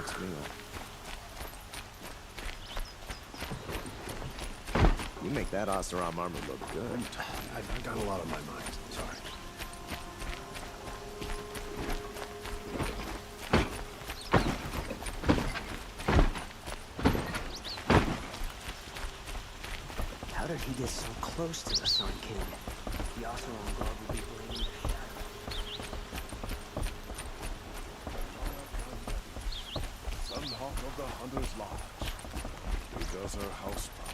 next meal. You make that Oseram armor look good. I've got a lot on my mind. Sorry. How did he get so close to the Sun King? The Oseram guard would be blaming the Shadow. Sunhawk of the Hunter's Lodge. Who does her house proud.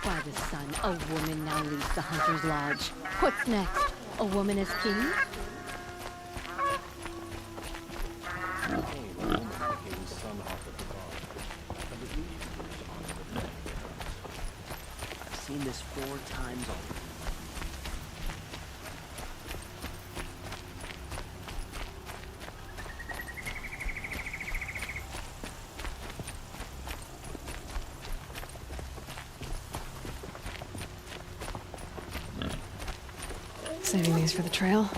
By the sun, a woman now leads the Hunter's Lodge. What's next? A woman as king? Cain, a woman became Sunhawk of the Guard. I believe he was honored with many titles. I've seen this 4 times already. Saving these for the trail.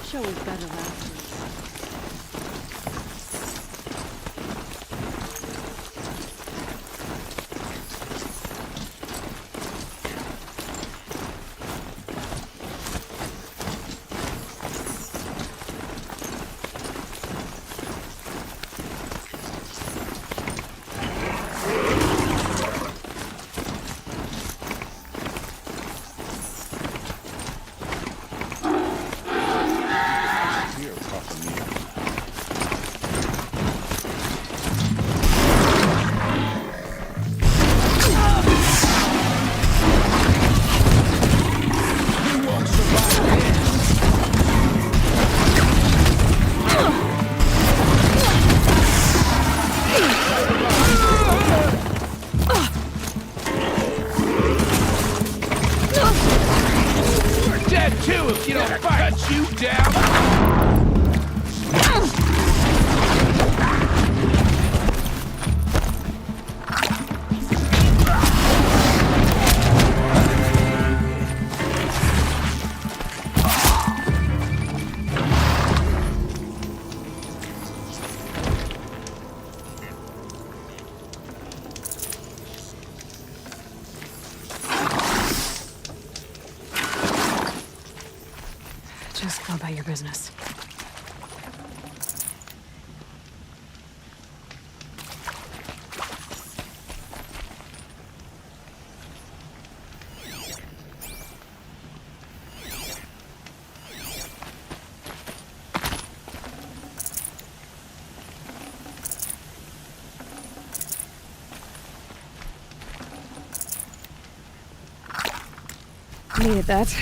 Show was better last week. Here, Papa of your business. Needed that.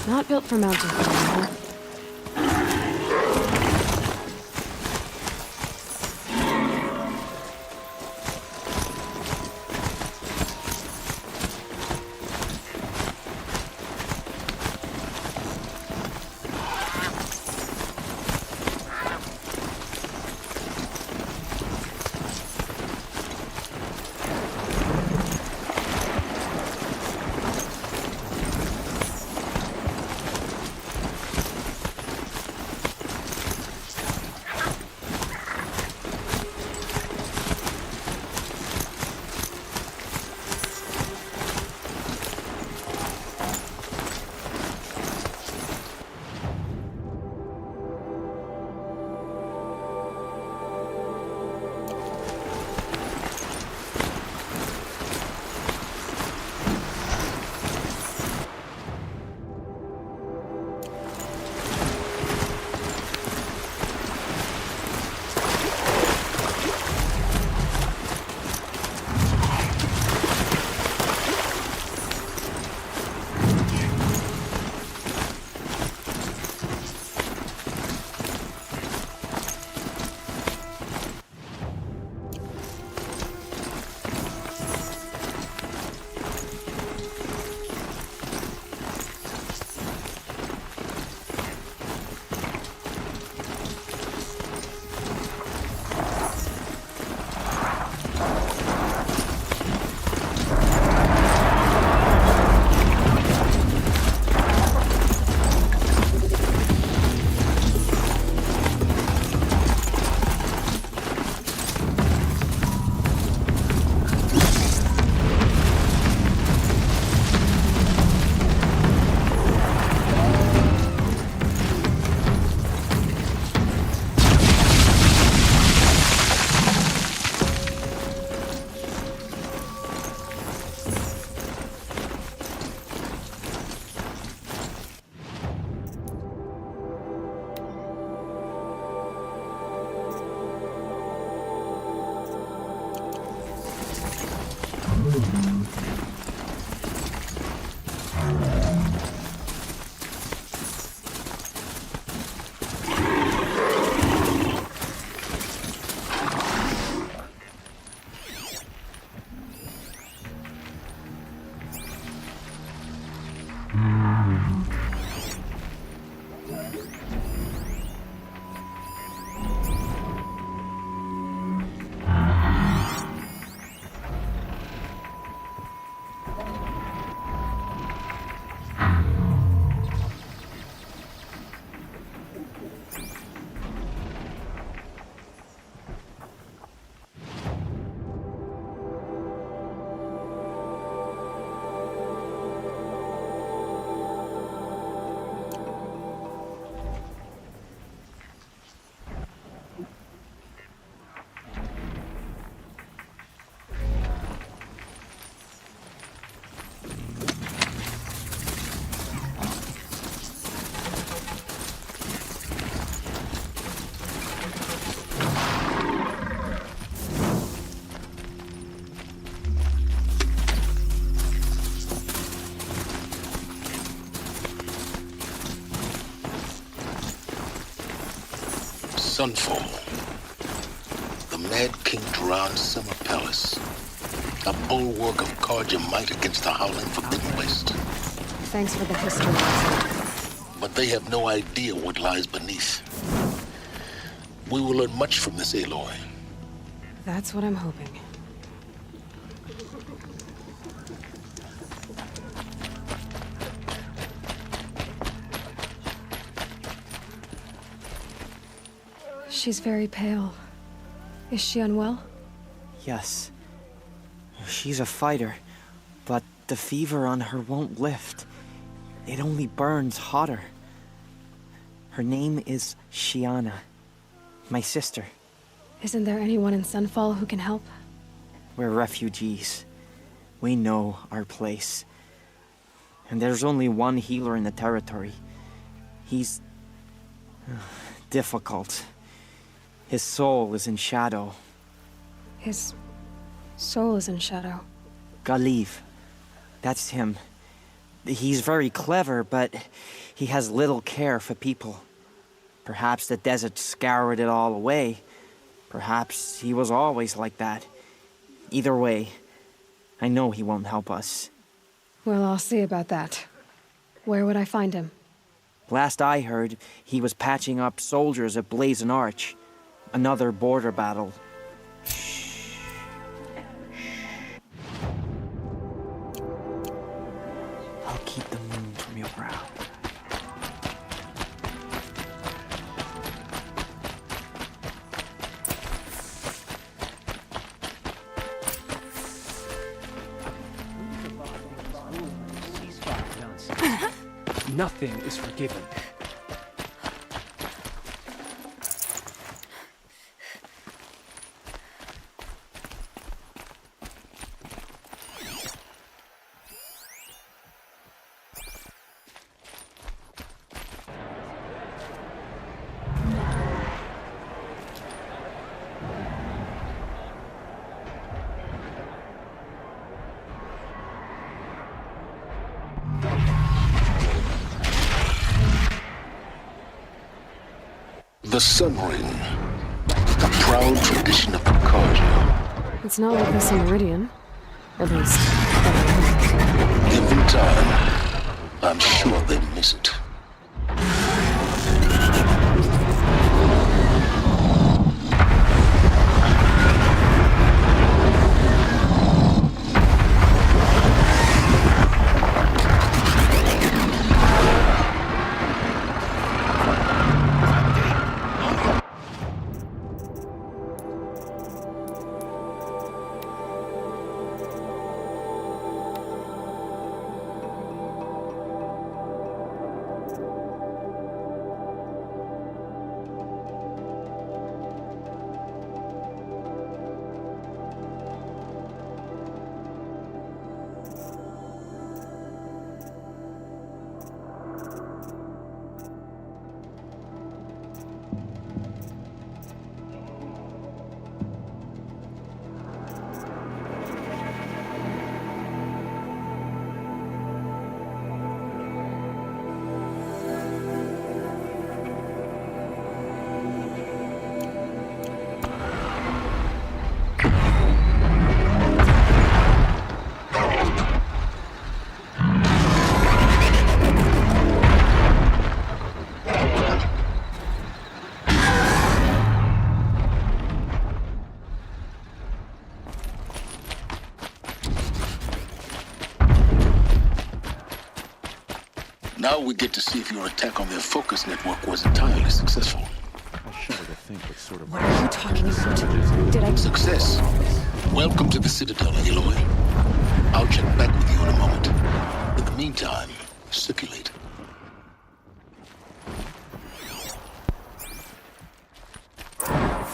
Not built for mountain climbing, huh? Sunfall. The Mad King Duran's summer palace. A bulwark of Carja might against the howling Forbidden West. Thanks for the history lesson. But they have no idea what lies beneath. We will learn much from this Aloy. That's what I'm hoping. She's very pale. Is she unwell? Yes. She's a fighter, but the fever on her won't lift. It only burns hotter. Her name is Shiana, my sister. Isn't there anyone in Sunfall who can help? We're refugees. We know our place. And there's only one healer in the territory. He's difficult. His soul is in shadow. His soul is in shadow. Galiv. That's him. He's very clever, but he has little care for people. Perhaps the desert scoured it all away. Perhaps he was always like that. Either way, I know he won't help us. Well, I'll see about that. Where would I find him? Last I heard, he was patching up soldiers at Blazon Arch. Another border battle. I'll keep the moon from your brow. Nothing is forgiven. The Sun Ring. A proud tradition of the Carja. It's not like this in Meridian. At least, Given time, I'm sure they miss it. Now we get to see if your attack on their focus network was entirely successful. I shudder to think what sort of... What are you talking about? Did I... Success. Welcome to the Citadel, Aloy. I'll check back with you in a moment. In the meantime, circulate.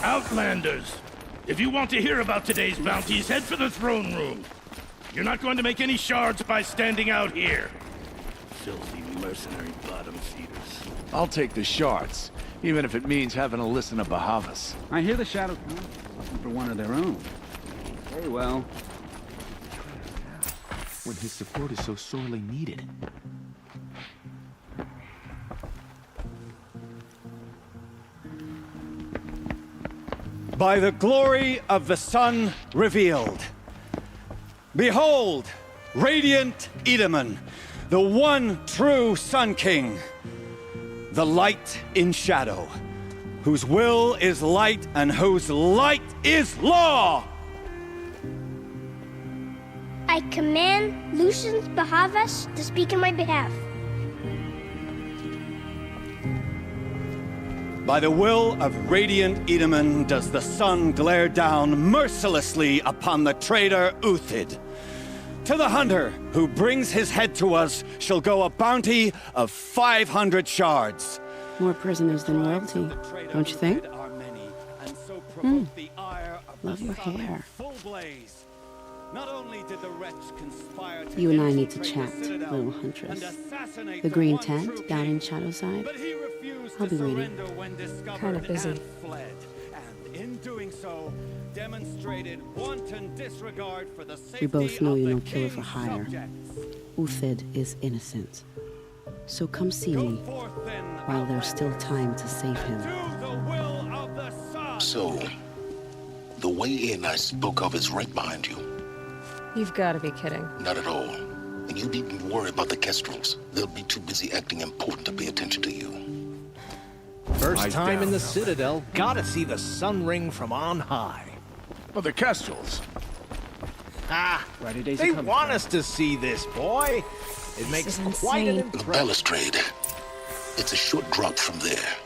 Outlanders! If you want to hear about today's bounties, head for the throne room. You're not going to make any shards by standing out here. Filthy mercenary bottom feeders. I'll take the shards, even if it means having to listen to Bahavas. I hear the Shadow come, looking for one of their own. Very well. When his support is so sorely needed. By the glory of the sun revealed. Behold, radiant Edaman, the one true Sun King. The light in shadow, whose will is light and whose light is law! I command Lucius Bahavas to speak in my behalf. By the will of radiant Edaman does the sun glare down mercilessly upon the traitor Uthid. To the hunter who brings his head to us shall go a bounty of 500 shards. More prisoners than royalty, don't you think? Love your hair. Not only did the wretch conspire to You and I need to chat, little huntress. The green tent down in Shadowside. I'll be waiting. Kind of busy. And in doing so, demonstrated wanton disregard for the safety We both know of you're the no killer for king's hire. subjects. Uthid is innocent. So come see me while there's still time to save him. So, the way in I spoke of is right behind you. You've got to be kidding. Not at all. And you needn't worry about the Kestrels. They'll be too busy acting important to pay attention to you. First time in the Citadel, gotta see the sun ring from on high. Well, the Kestrels. Ah, Brighter days they are coming. want us to see this, boy. It makes is quite an insane. The impression. balustrade. It's a short drop from there.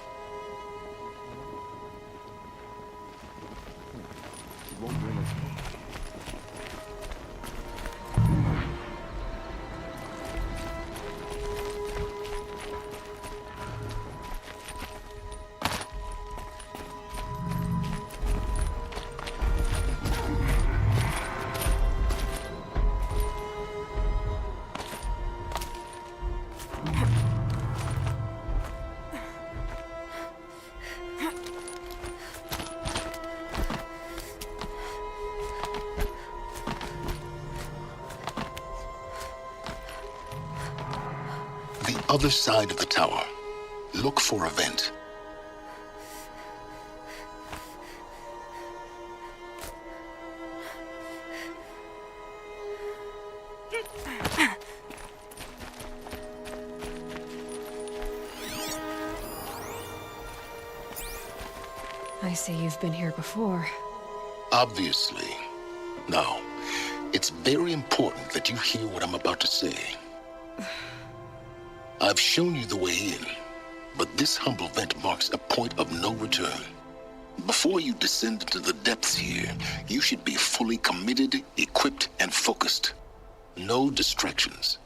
Other side of the tower. Look for a vent. I see you've been here before. Obviously. Now, it's very important that you hear what I'm about to say. I've shown you the way in, but this humble vent marks a point of no return. Before you descend into the depths here, you should be fully committed, equipped, and focused. No distractions.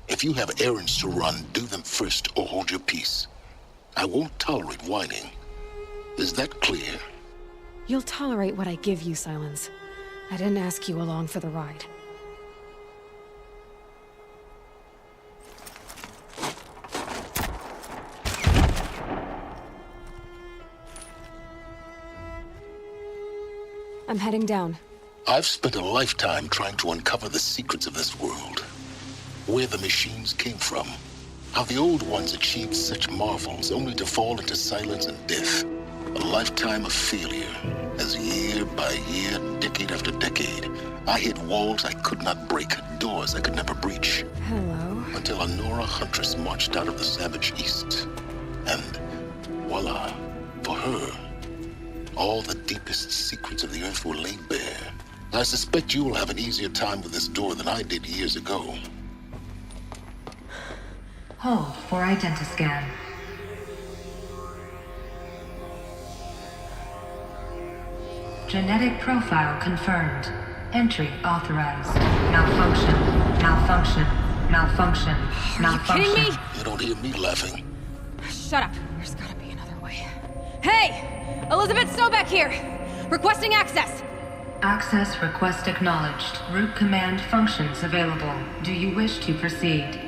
If you have errands to run, do them first or hold your peace. I won't tolerate whining. Is that clear? You'll tolerate what I give you, Silence. I didn't ask you along for the ride. I'm heading down. I've spent a lifetime trying to uncover the secrets of this world. Where the machines came from. How the old ones achieved such marvels only to fall into silence and death. A lifetime of failure, as year by year, decade after decade, I hit walls I could not break, doors I could never breach. Hello. Until a Nora huntress marched out of the savage east. And voila, for her, all the deepest secrets of the earth were laid bare. I suspect you will have an easier time with this door than I did years ago. Hold for identiscan. Genetic profile confirmed. Entry authorized. Malfunction. Malfunction. Malfunction. Malfunction. Are you kidding me? You don't hear me laughing. Shut up. There's gotta be another way. Hey! Elizabeth Sobek here! Requesting access! Access request acknowledged. Root command functions available. Do you wish to proceed?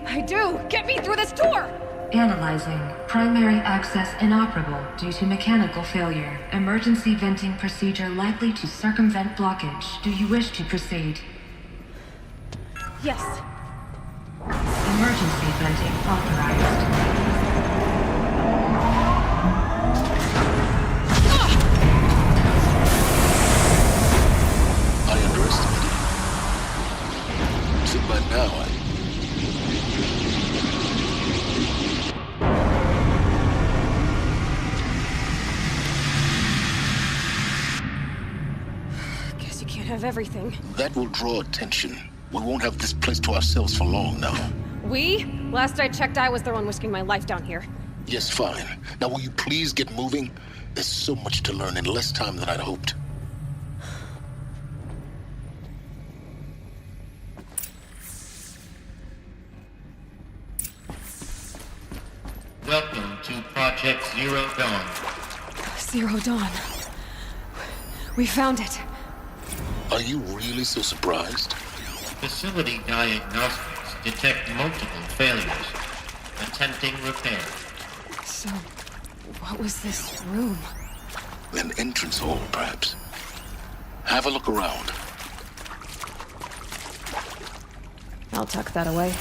I do! Get me through this door! Analyzing. Primary access inoperable due to mechanical failure. Emergency venting procedure likely to circumvent blockage. Do you wish to proceed? Yes. Emergency venting authorized. I underestimated you. See, by now, Guess you can't have everything. that will draw attention. We won't have this place to ourselves for long now. We? Last I checked, I was the one risking my life down here. Yes, fine. Now will you please get moving? There's so much to learn in less time than I'd hoped. Welcome to Project Zero Dawn. Zero Dawn. We found it. Are you really so surprised? Facility diagnostics detect multiple failures. Attempting repair. So, what was this room? An entrance hall, perhaps. Have a look around. I'll tuck that away.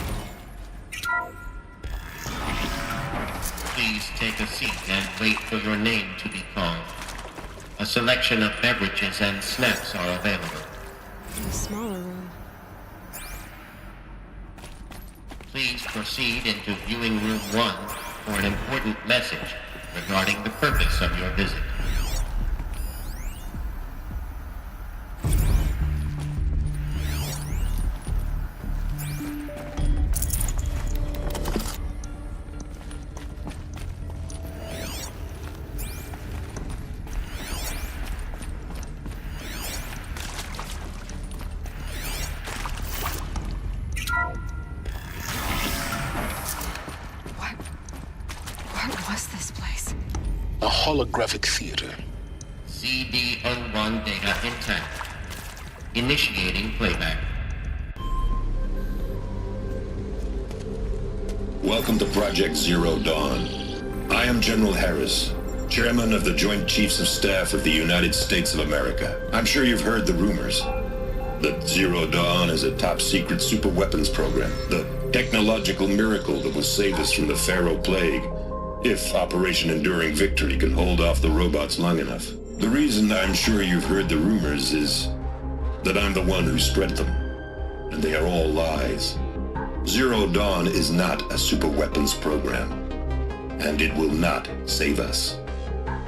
Please take a seat and wait for your name to be called. A selection of beverages and snacks are available. In a smaller room. Please proceed into viewing room 1 for an important message regarding the purpose of your visit. What was this place? A holographic theater. CD01 data intact. Initiating playback. Welcome to Project Zero Dawn. I am General Harris, Chairman of the Joint Chiefs of Staff of the United States of America. I'm sure you've heard the rumors that Zero Dawn is a top-secret superweapons program, the technological miracle that will save us from the Pharaoh Plague, if Operation Enduring Victory can hold off the robots long enough. The reason I'm sure you've heard the rumors is that I'm the one who spread them, and they are all lies. Zero Dawn is not a superweapons program, and it will not save us.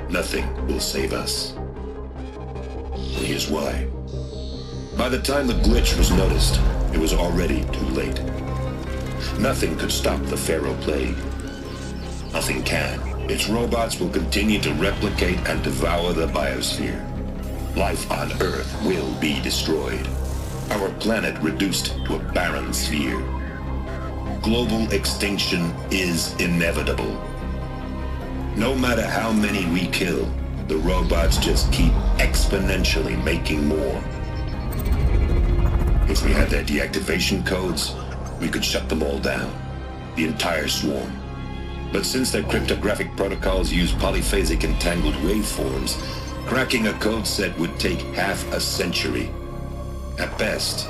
Nothing will save us. And here's why. By the time the glitch was noticed, it was already too late. Nothing could stop the Pharaoh Plague. Nothing can. Its robots will continue to replicate and devour the biosphere. Life on Earth will be destroyed. Our planet reduced to a barren sphere. Global extinction is inevitable. No matter how many we kill, the robots just keep exponentially making more. If we had their deactivation codes, we could shut them all down. The entire swarm. But since their cryptographic protocols use polyphasic entangled waveforms, cracking a code set would take half a century. At best,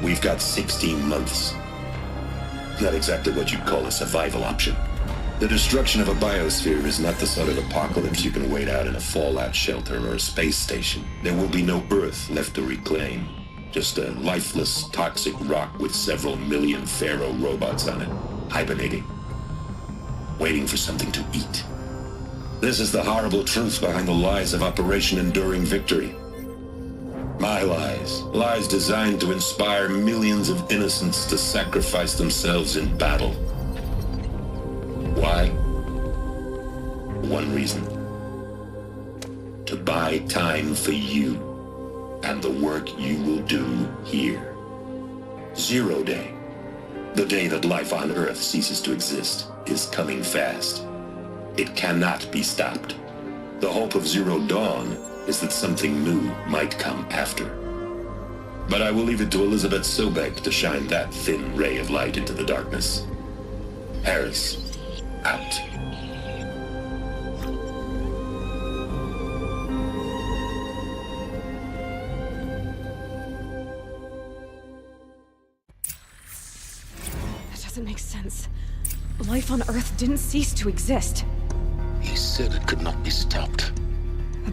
we've got 16 months. Not exactly what you'd call a survival option. The destruction of a biosphere is not the sort of apocalypse you can wait out in a fallout shelter or a space station. There will be no Earth left to reclaim. Just a lifeless, toxic rock with several million Pharaoh robots on it, hibernating. Waiting for something to eat. This is the horrible truth behind the lies of Operation Enduring Victory. My lies. Lies designed to inspire millions of innocents to sacrifice themselves in battle. Why? One reason. To buy time for you and the work you will do here. Zero Day, the day that life on Earth ceases to exist, is coming fast. It cannot be stopped. The hope of Zero Dawn is that something new might come after. But I will leave it to Elizabeth Sobek to shine that thin ray of light into the darkness. Harris, out. That doesn't make sense. Life on Earth didn't cease to exist. He said it could not be stopped.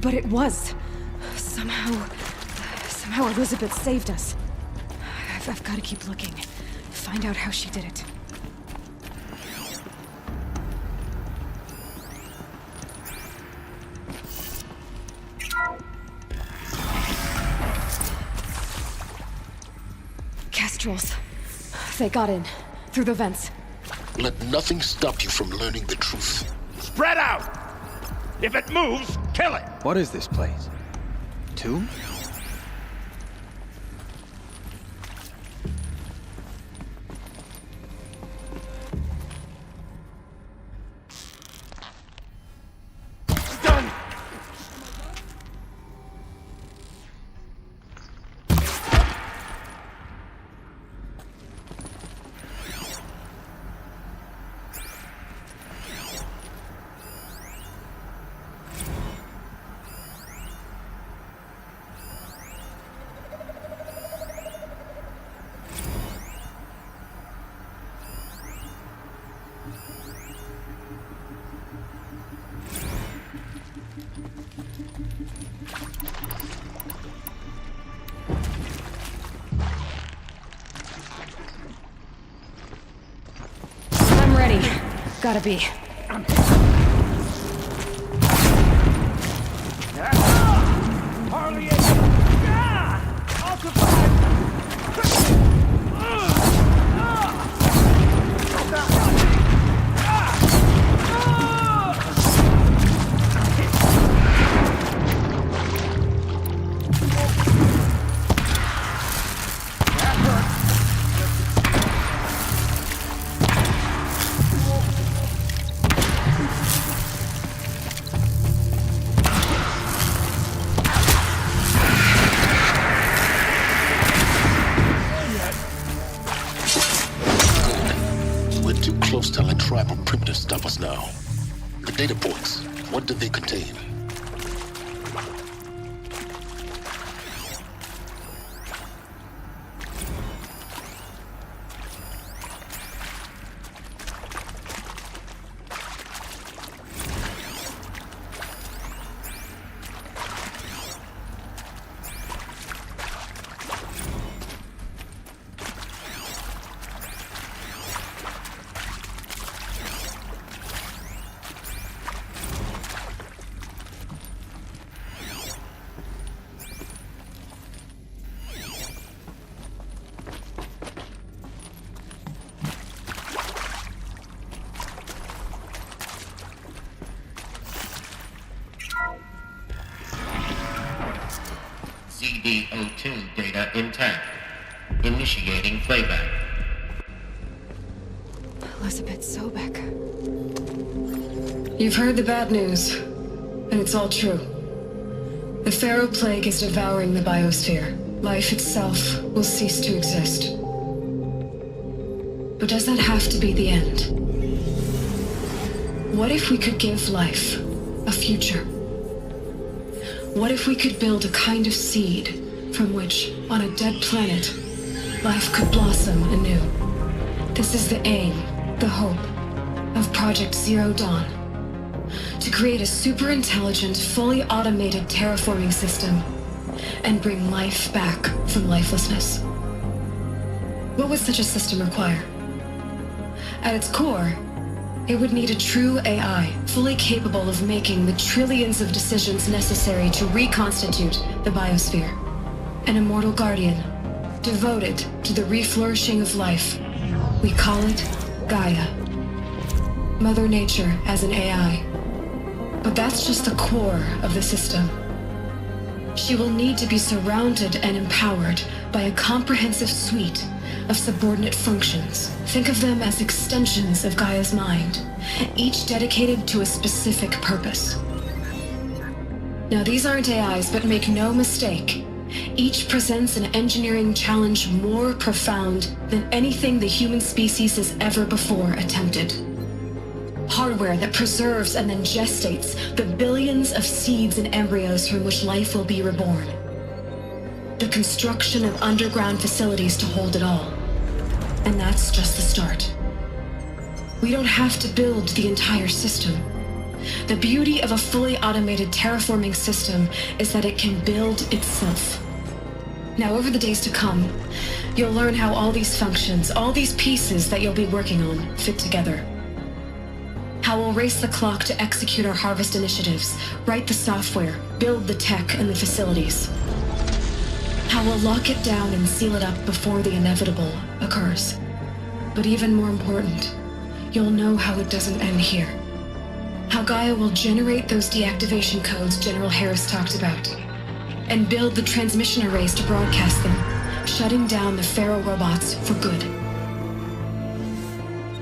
But it was. Somehow Elizabeth saved us. I've got to keep looking. Find out how she did it. Kestrels. They got in. Through the vents. Let nothing stop you from learning the truth. Spread out! If it moves, kill it! What is this place? Tomb? I'm ready. Gotta be. To let tribal primitives stop us now. The data points, what do they contain? ZD-02 data intact. Initiating playback. Elizabeth Sobek. You've heard the bad news, and it's all true. The Pharaoh Plague is devouring the biosphere. Life itself will cease to exist. But does that have to be the end? What if we could give life a future? What if we could build a kind of seed from which, on a dead planet, life could blossom anew? This is the aim, the hope, of Project Zero Dawn. To create a super-intelligent, fully automated terraforming system and bring life back from lifelessness. What would such a system require? At its core, it would need a true AI, fully capable of making the trillions of decisions necessary to reconstitute the biosphere. An immortal guardian, devoted to the reflourishing of life. We call it Gaia. Mother Nature as an AI. But that's just the core of the system. She will need to be surrounded and empowered by a comprehensive suite of subordinate functions. Think of them as extensions of Gaia's mind, each dedicated to a specific purpose. Now, these aren't AIs, but make no mistake, each presents an engineering challenge more profound than anything the human species has ever before attempted. Hardware that preserves and then gestates the billions of seeds and embryos from which life will be reborn. The construction of underground facilities to hold it all. And that's just the start. We don't have to build the entire system. The beauty of a fully automated terraforming system is that it can build itself. Now, over the days to come, you'll learn how all these functions, all these pieces that you'll be working on, fit together. How we'll race the clock to execute our harvest initiatives, write the software, build the tech and the facilities. How we'll lock it down and seal it up before the inevitable occurs. But even more important, you'll know how it doesn't end here. How Gaia will generate those deactivation codes General Harris talked about, and build the transmission arrays to broadcast them, shutting down the Pharaoh robots for good.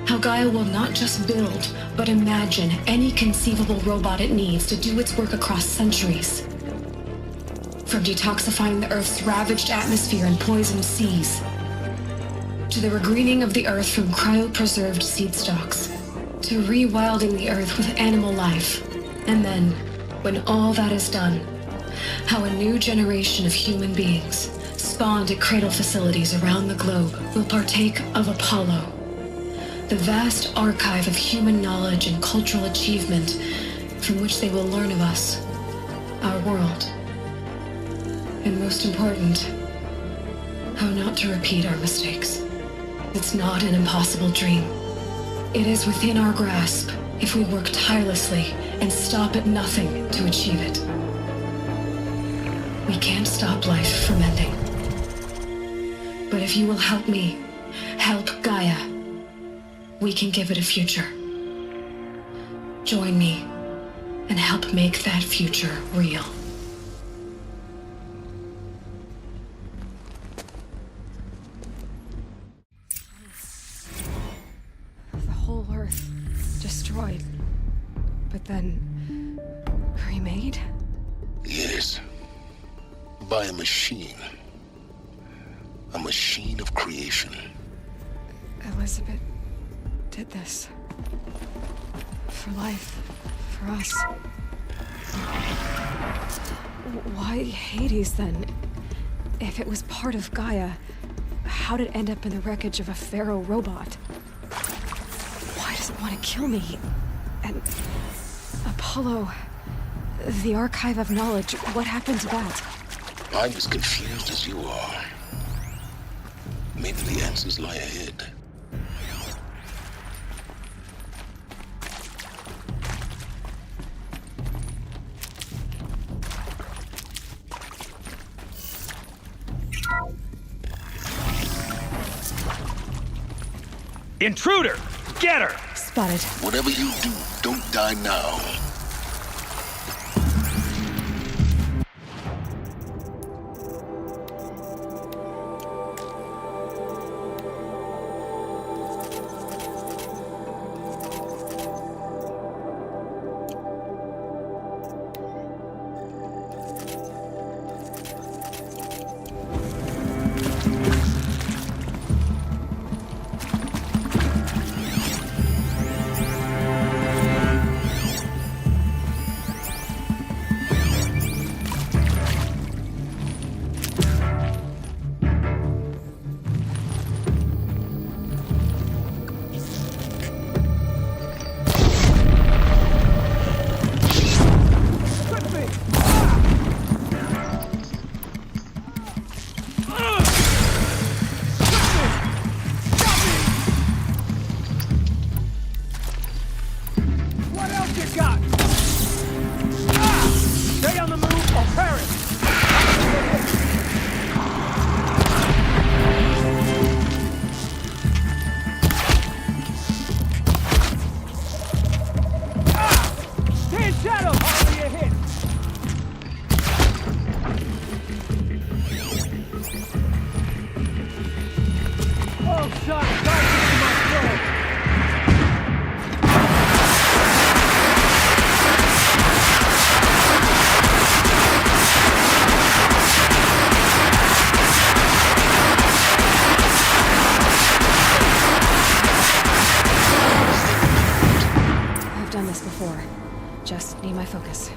How Gaia will not just build, but imagine any conceivable robot it needs to do its work across centuries. From detoxifying the Earth's ravaged atmosphere and poisoned seas, to the regreening of the Earth from cryopreserved seed stalks, to rewilding the Earth with animal life. And then, when all that is done, how a new generation of human beings, spawned at cradle facilities around the globe, will partake of Apollo, the vast archive of human knowledge and cultural achievement from which they will learn of us, our world. And most important, how not to repeat our mistakes. It's not an impossible dream. It is within our grasp if we work tirelessly and stop at nothing to achieve it. We can't stop life from ending. But if you will help me, help Gaia, we can give it a future. Join me and help make that future real. The whole Earth destroyed, but then remade? Yes. By a machine. A machine of creation. Elizabeth did this. For life. For us. Why Hades, then? If it was part of Gaia, how'd it end up in the wreckage of a Pharaoh robot? Why does it want to kill me? And Apollo, the Archive of Knowledge, what happened to that? I'm as confused as you are. Maybe the answers lie ahead. Intruder! Get her! Spotted. Whatever you do, don't die now. long shot guides into my throat. I've done this before. Just need my focus.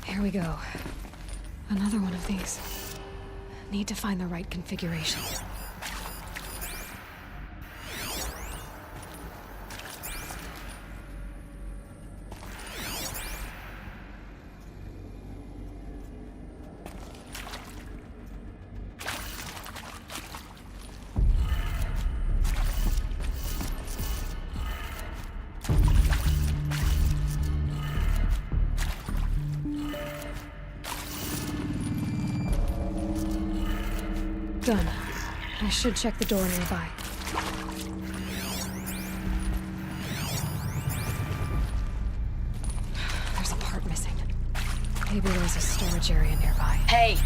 Here we go. Another one of these. Need to find the right configuration. Done. I should check the door nearby. There's a part missing. Maybe there's a storage area nearby. Hey,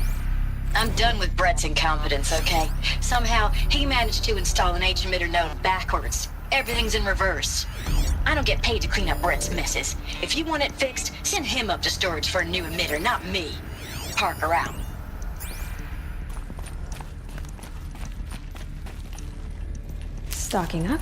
I'm done with Brett's incompetence, okay? Somehow, he managed to install an H-emitter node backwards. Everything's in reverse. I don't get paid to clean up Brett's messes. If you want it fixed, send him up to storage for a new emitter, not me. Parker out. Stocking up.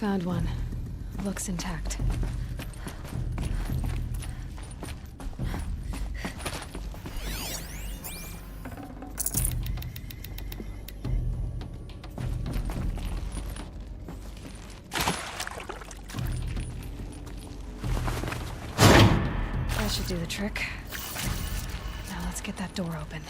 Found one. Looks intact. That should do the trick. Now let's get that door open.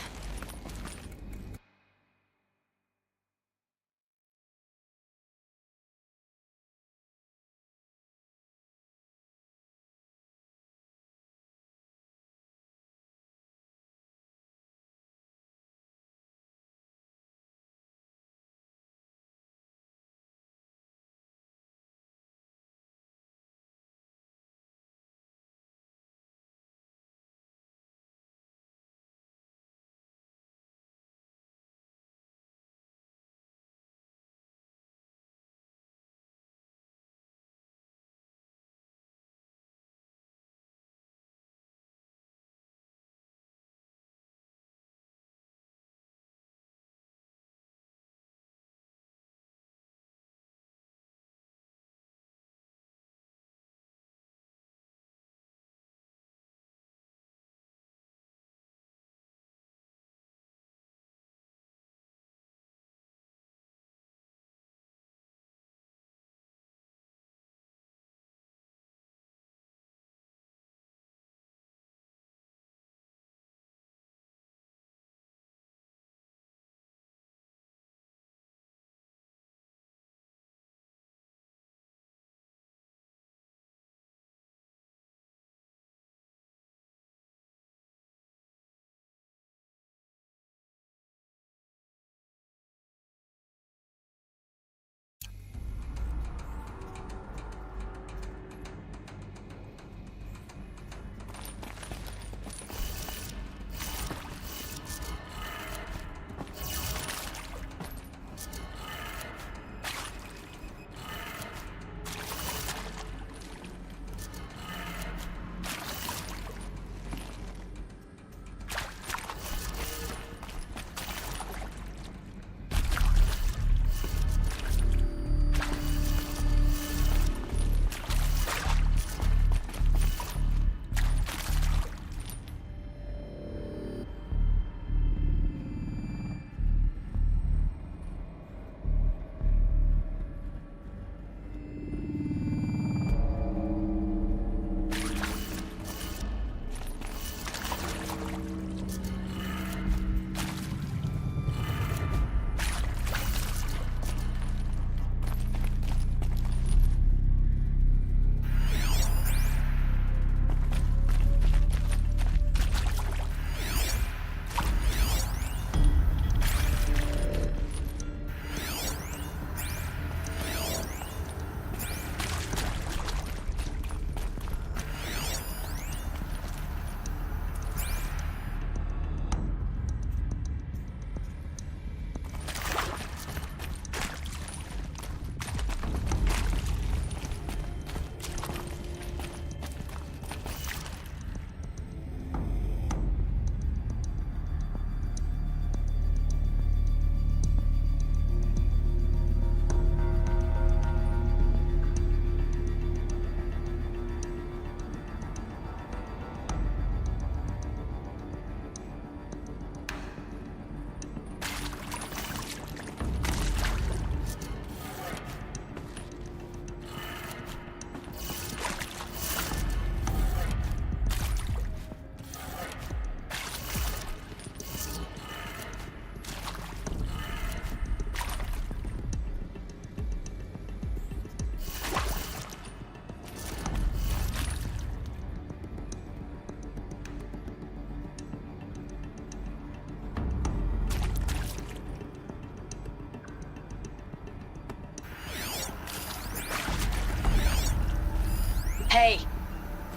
Hey,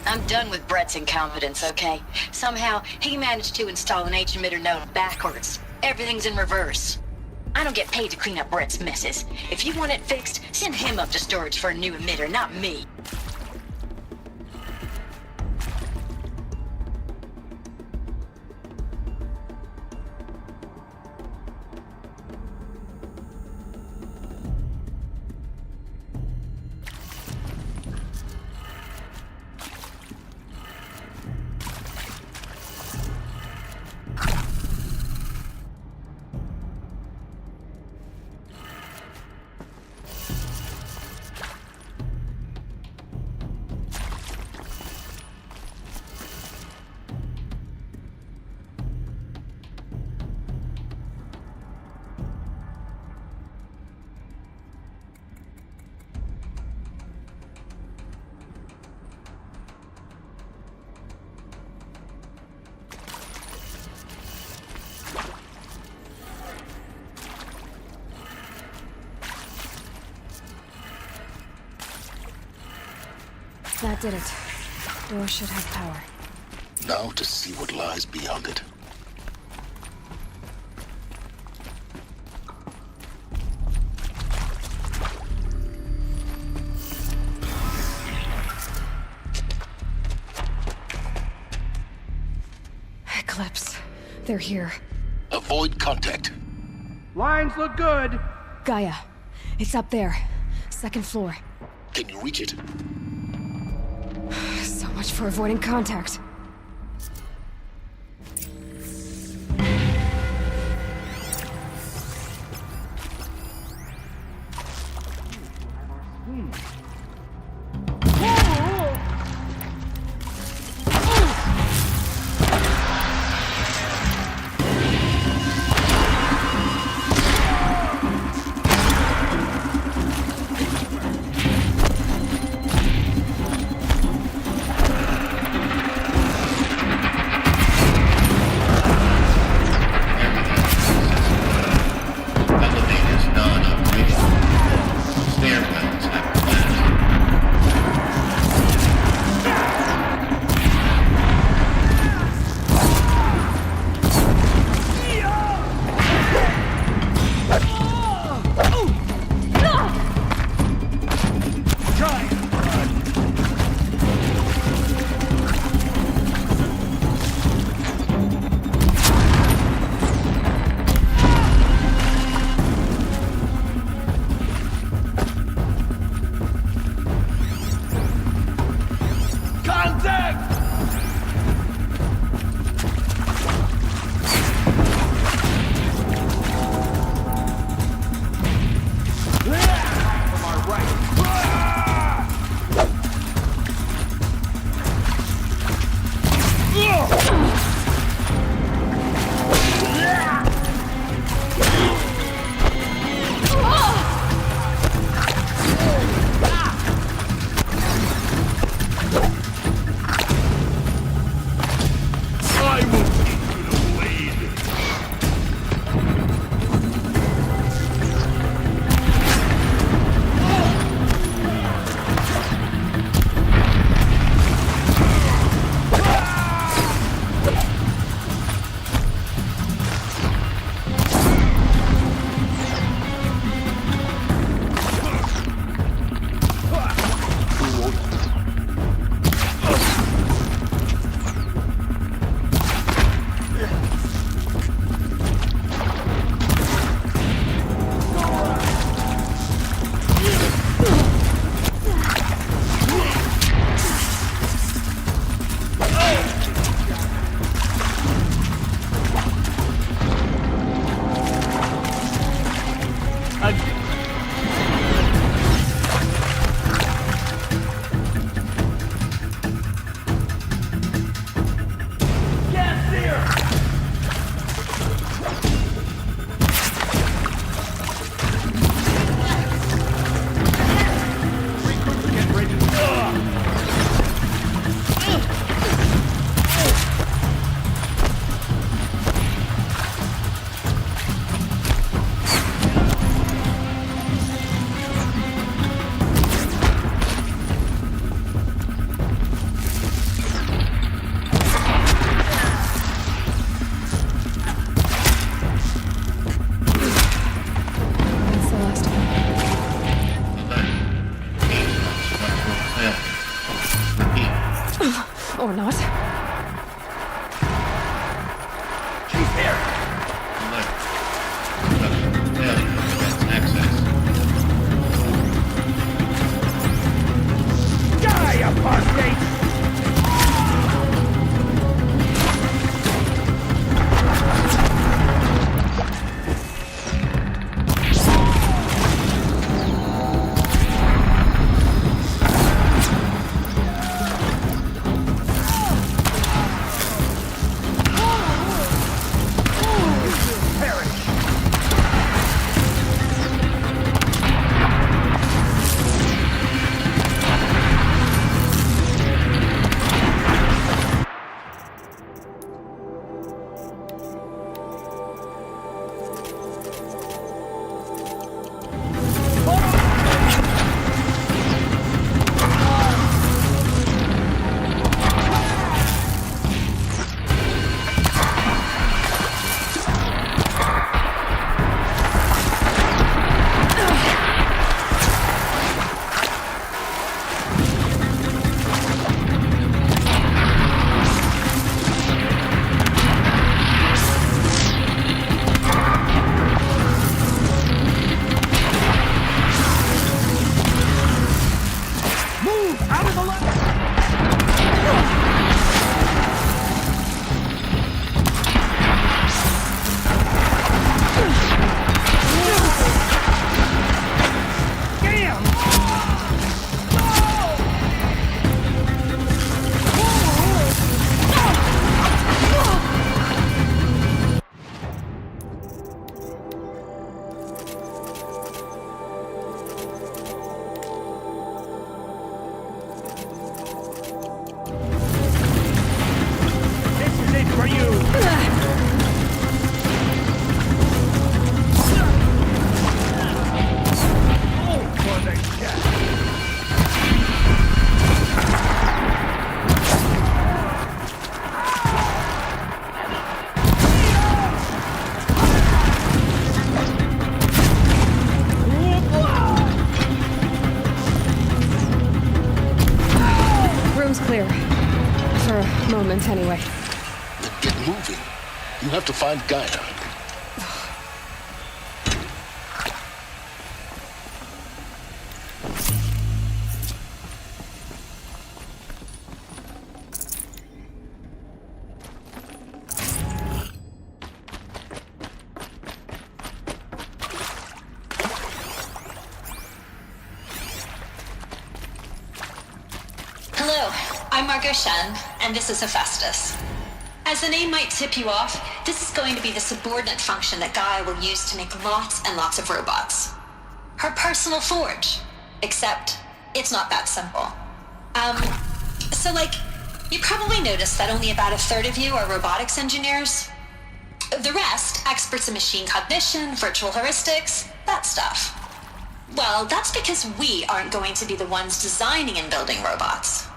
I'm done with Brett's incompetence, okay? Somehow, he managed to install an H-emitter node backwards. Everything's in reverse. I don't get paid to clean up Brett's messes. If you want it fixed, send him up to storage for a new emitter, not me. That did it. Door should have power. Now to see what lies beyond it. Eclipse. They're here. Avoid contact. Lines look good. Gaia. It's up there. Second floor. Can you reach it? So much for avoiding contact. experiment anyway. Then get moving. You have to find Gaia. Hello, I'm Margot Shen, and this is Hephaestus. As the name might tip you off, this is going to be the subordinate function that Gaia will use to make lots and lots of robots. Her personal forge. Except, it's not that simple. You probably noticed that only about a third of you are robotics engineers. The rest, experts in machine cognition, virtual heuristics, that stuff. Well, that's because we aren't going to be the ones designing and building robots.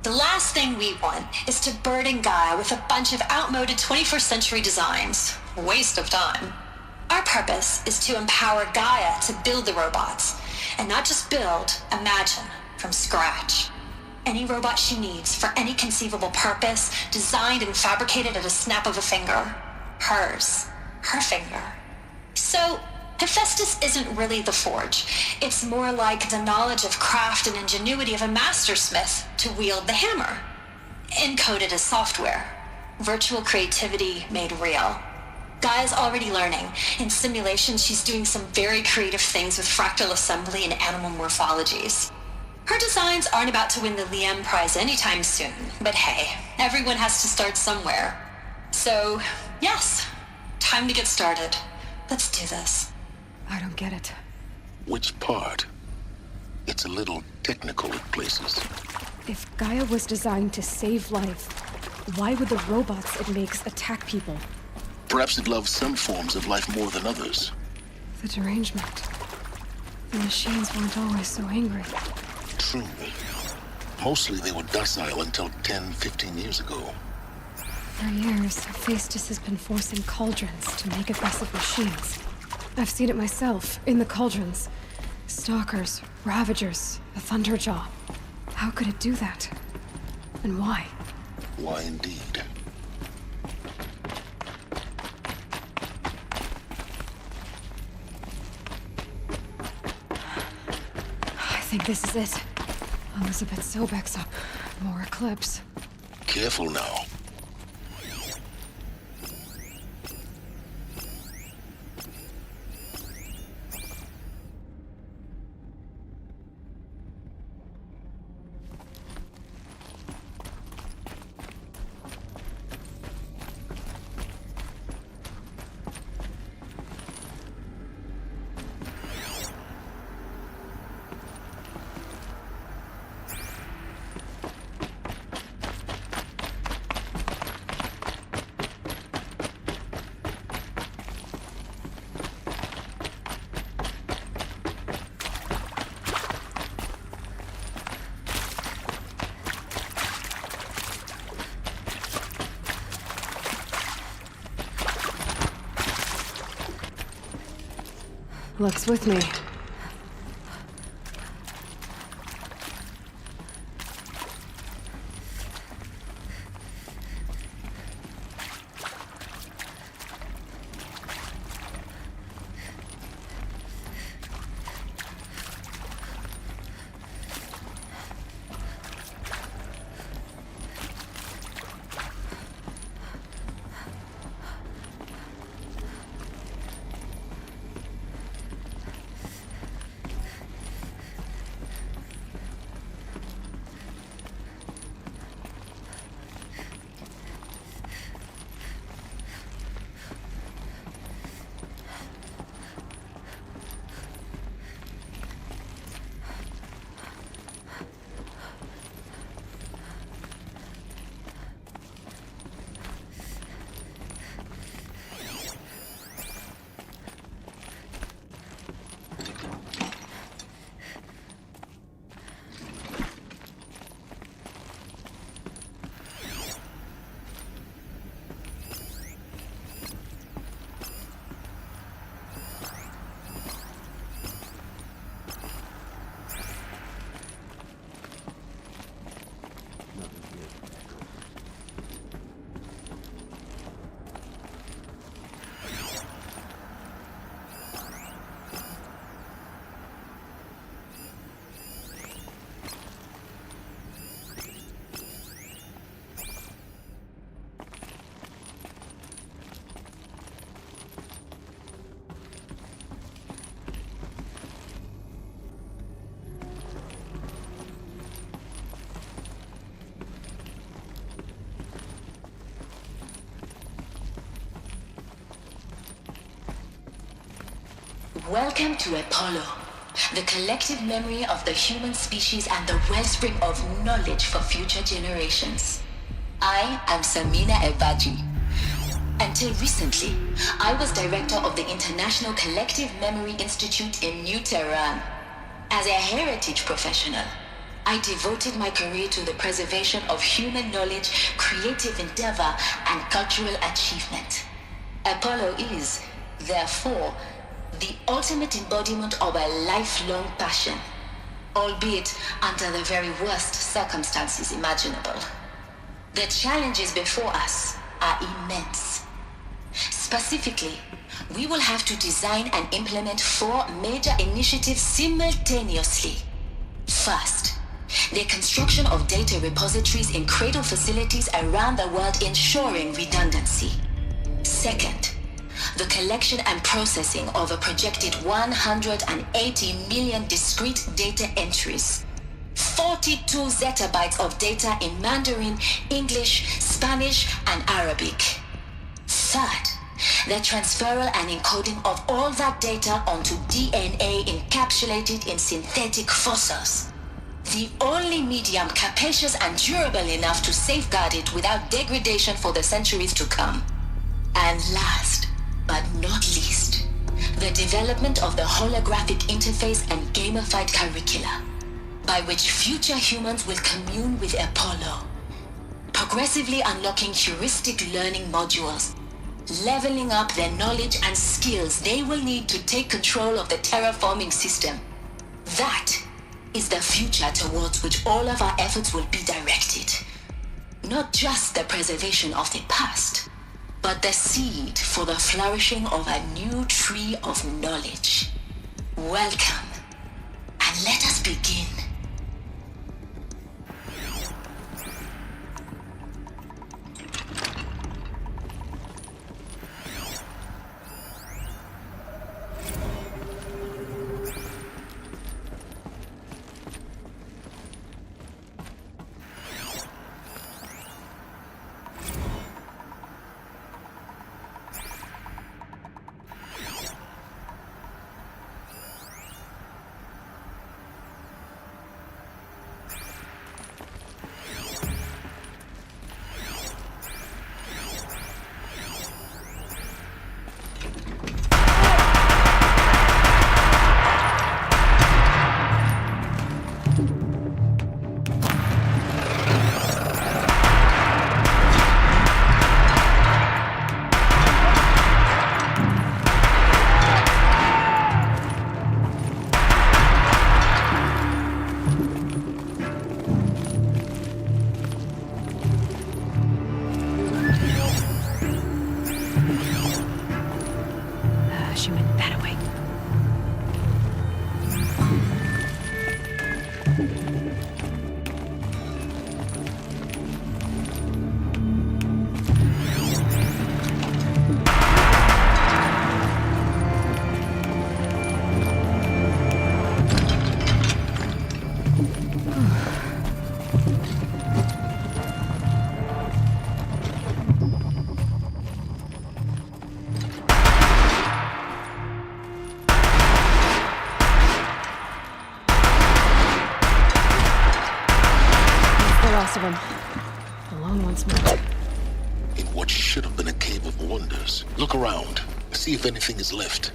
The last thing we want is to burden Gaia with a bunch of outmoded 21st century designs. Waste of time. Our purpose is to empower Gaia to build the robots, and not just build, imagine, from scratch. Any robot she needs for any conceivable purpose, designed and fabricated at a snap of a finger. Hers. Her finger. So, Hephaestus isn't really the forge. It's more like the knowledge of craft and ingenuity of a mastersmith to wield the hammer. Encoded as software. Virtual creativity made real. Gaia's already learning. In simulations, she's doing some very creative things with fractal assembly and animal morphologies. Her designs aren't about to win the Liam Prize anytime soon, but hey, everyone has to start somewhere. So, yes, time to get started. Let's do this. I don't get it. Which part? It's a little technical at places. If Gaia was designed to save life, why would the robots it makes attack people? Perhaps it loves some forms of life more than others. The derangement. The machines weren't always so angry. True. Mostly they were docile until 10, 15 years ago. For years, Hephaestus has been forcing cauldrons to make aggressive machines. I've seen it myself, in the cauldrons. Stalkers, Ravagers, the Thunderjaw. How could it do that? And why? Why indeed? I think this is it. Elizabeth Sobek's up. More Eclipse. Careful now. Lux with me. Welcome to Apollo, the collective memory of the human species and the wellspring of knowledge for future generations. I am Samina Ebaji. Until recently, I was director of the International Collective Memory Institute in New Tehran. As a heritage professional, I devoted my career to the preservation of human knowledge, creative endeavor, and cultural achievement. Apollo is, therefore, the ultimate embodiment of a lifelong passion, albeit under the very worst circumstances imaginable. The challenges before us are immense. Specifically, we will have to design and implement 4 major initiatives simultaneously. First, the construction of data repositories in cradle facilities around the world ensuring redundancy. Second, the collection and processing of a projected 180 million discrete data entries, 42 zettabytes of data in Mandarin, English, Spanish, and Arabic. Third, the transferal and encoding of all that data onto DNA encapsulated in synthetic fossils. The only medium capacious and durable enough to safeguard it without degradation for the centuries to come. And last, but not least, the development of the holographic interface and gamified curricula, by which future humans will commune with Apollo, progressively unlocking heuristic learning modules, leveling up their knowledge and skills they will need to take control of the terraforming system. That is the future towards which all of our efforts will be directed. Not just the preservation of the past, but the seed for the flourishing of a new tree of knowledge. Welcome, and let us begin. Of them. Alone once more. In what should have been a cave of wonders. Look around. See if anything is left.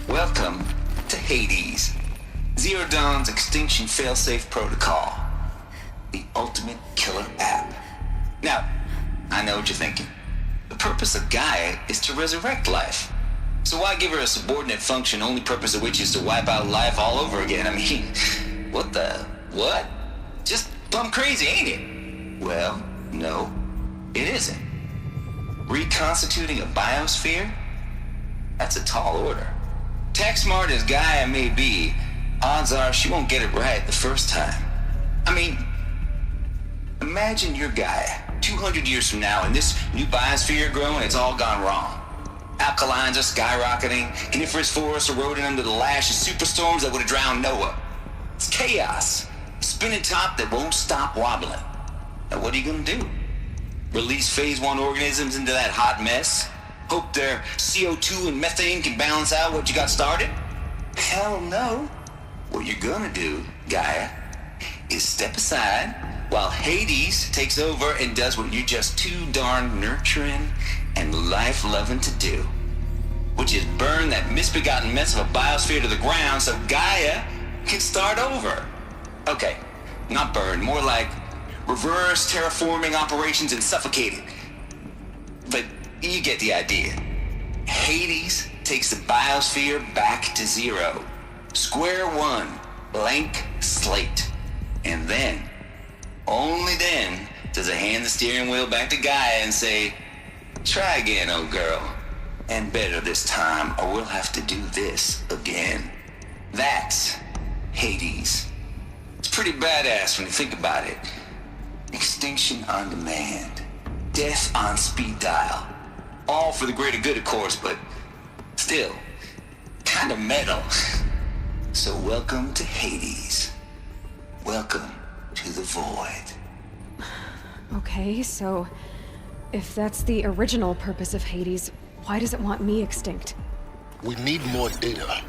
Welcome to Hades, Zero Dawn's extinction failsafe protocol, the ultimate killer app. Now, I know what you're thinking. The purpose of Gaia is to resurrect life. So why give her a subordinate function, only purpose of which is to wipe out life all over again? I mean, what? Just plumb crazy, ain't it? Well, no, it isn't. Reconstituting a biosphere? That's a tall order. Tech smart as Gaia may be, odds are she won't get it right the first time. I mean, imagine you're Gaia, 200 years from now, and this new biosphere growing, it's all gone wrong. Alkalines are skyrocketing, coniferous forests eroding under the lash of superstorms that would have drowned Noah. It's chaos, a spinning top that won't stop wobbling. Now what are you gonna do? Release phase 1 organisms into that hot mess? Hope their CO2 and methane can balance out what you got started? Hell no. What you're gonna do, Gaia, is step aside while Hades takes over and does what you're just too darn nurturing and life-loving to do, which is burn that misbegotten mess of a biosphere to the ground so Gaia can start over. Okay, not burn, more like reverse terraforming operations and suffocate it. But you get the idea. Hades takes the biosphere back to zero. Square one, blank slate. And then, only then, does it hand the steering wheel back to Gaia and say, try again, old girl. And better this time, or we'll have to do this again. That's Hades. It's pretty badass when you think about it. Extinction on demand. Death on speed dial. All for the greater good, of course, but still, kind of metal. So welcome to Hades. Welcome to the void. Okay, so if that's the original purpose of Hades, why does it want me extinct? We need more data.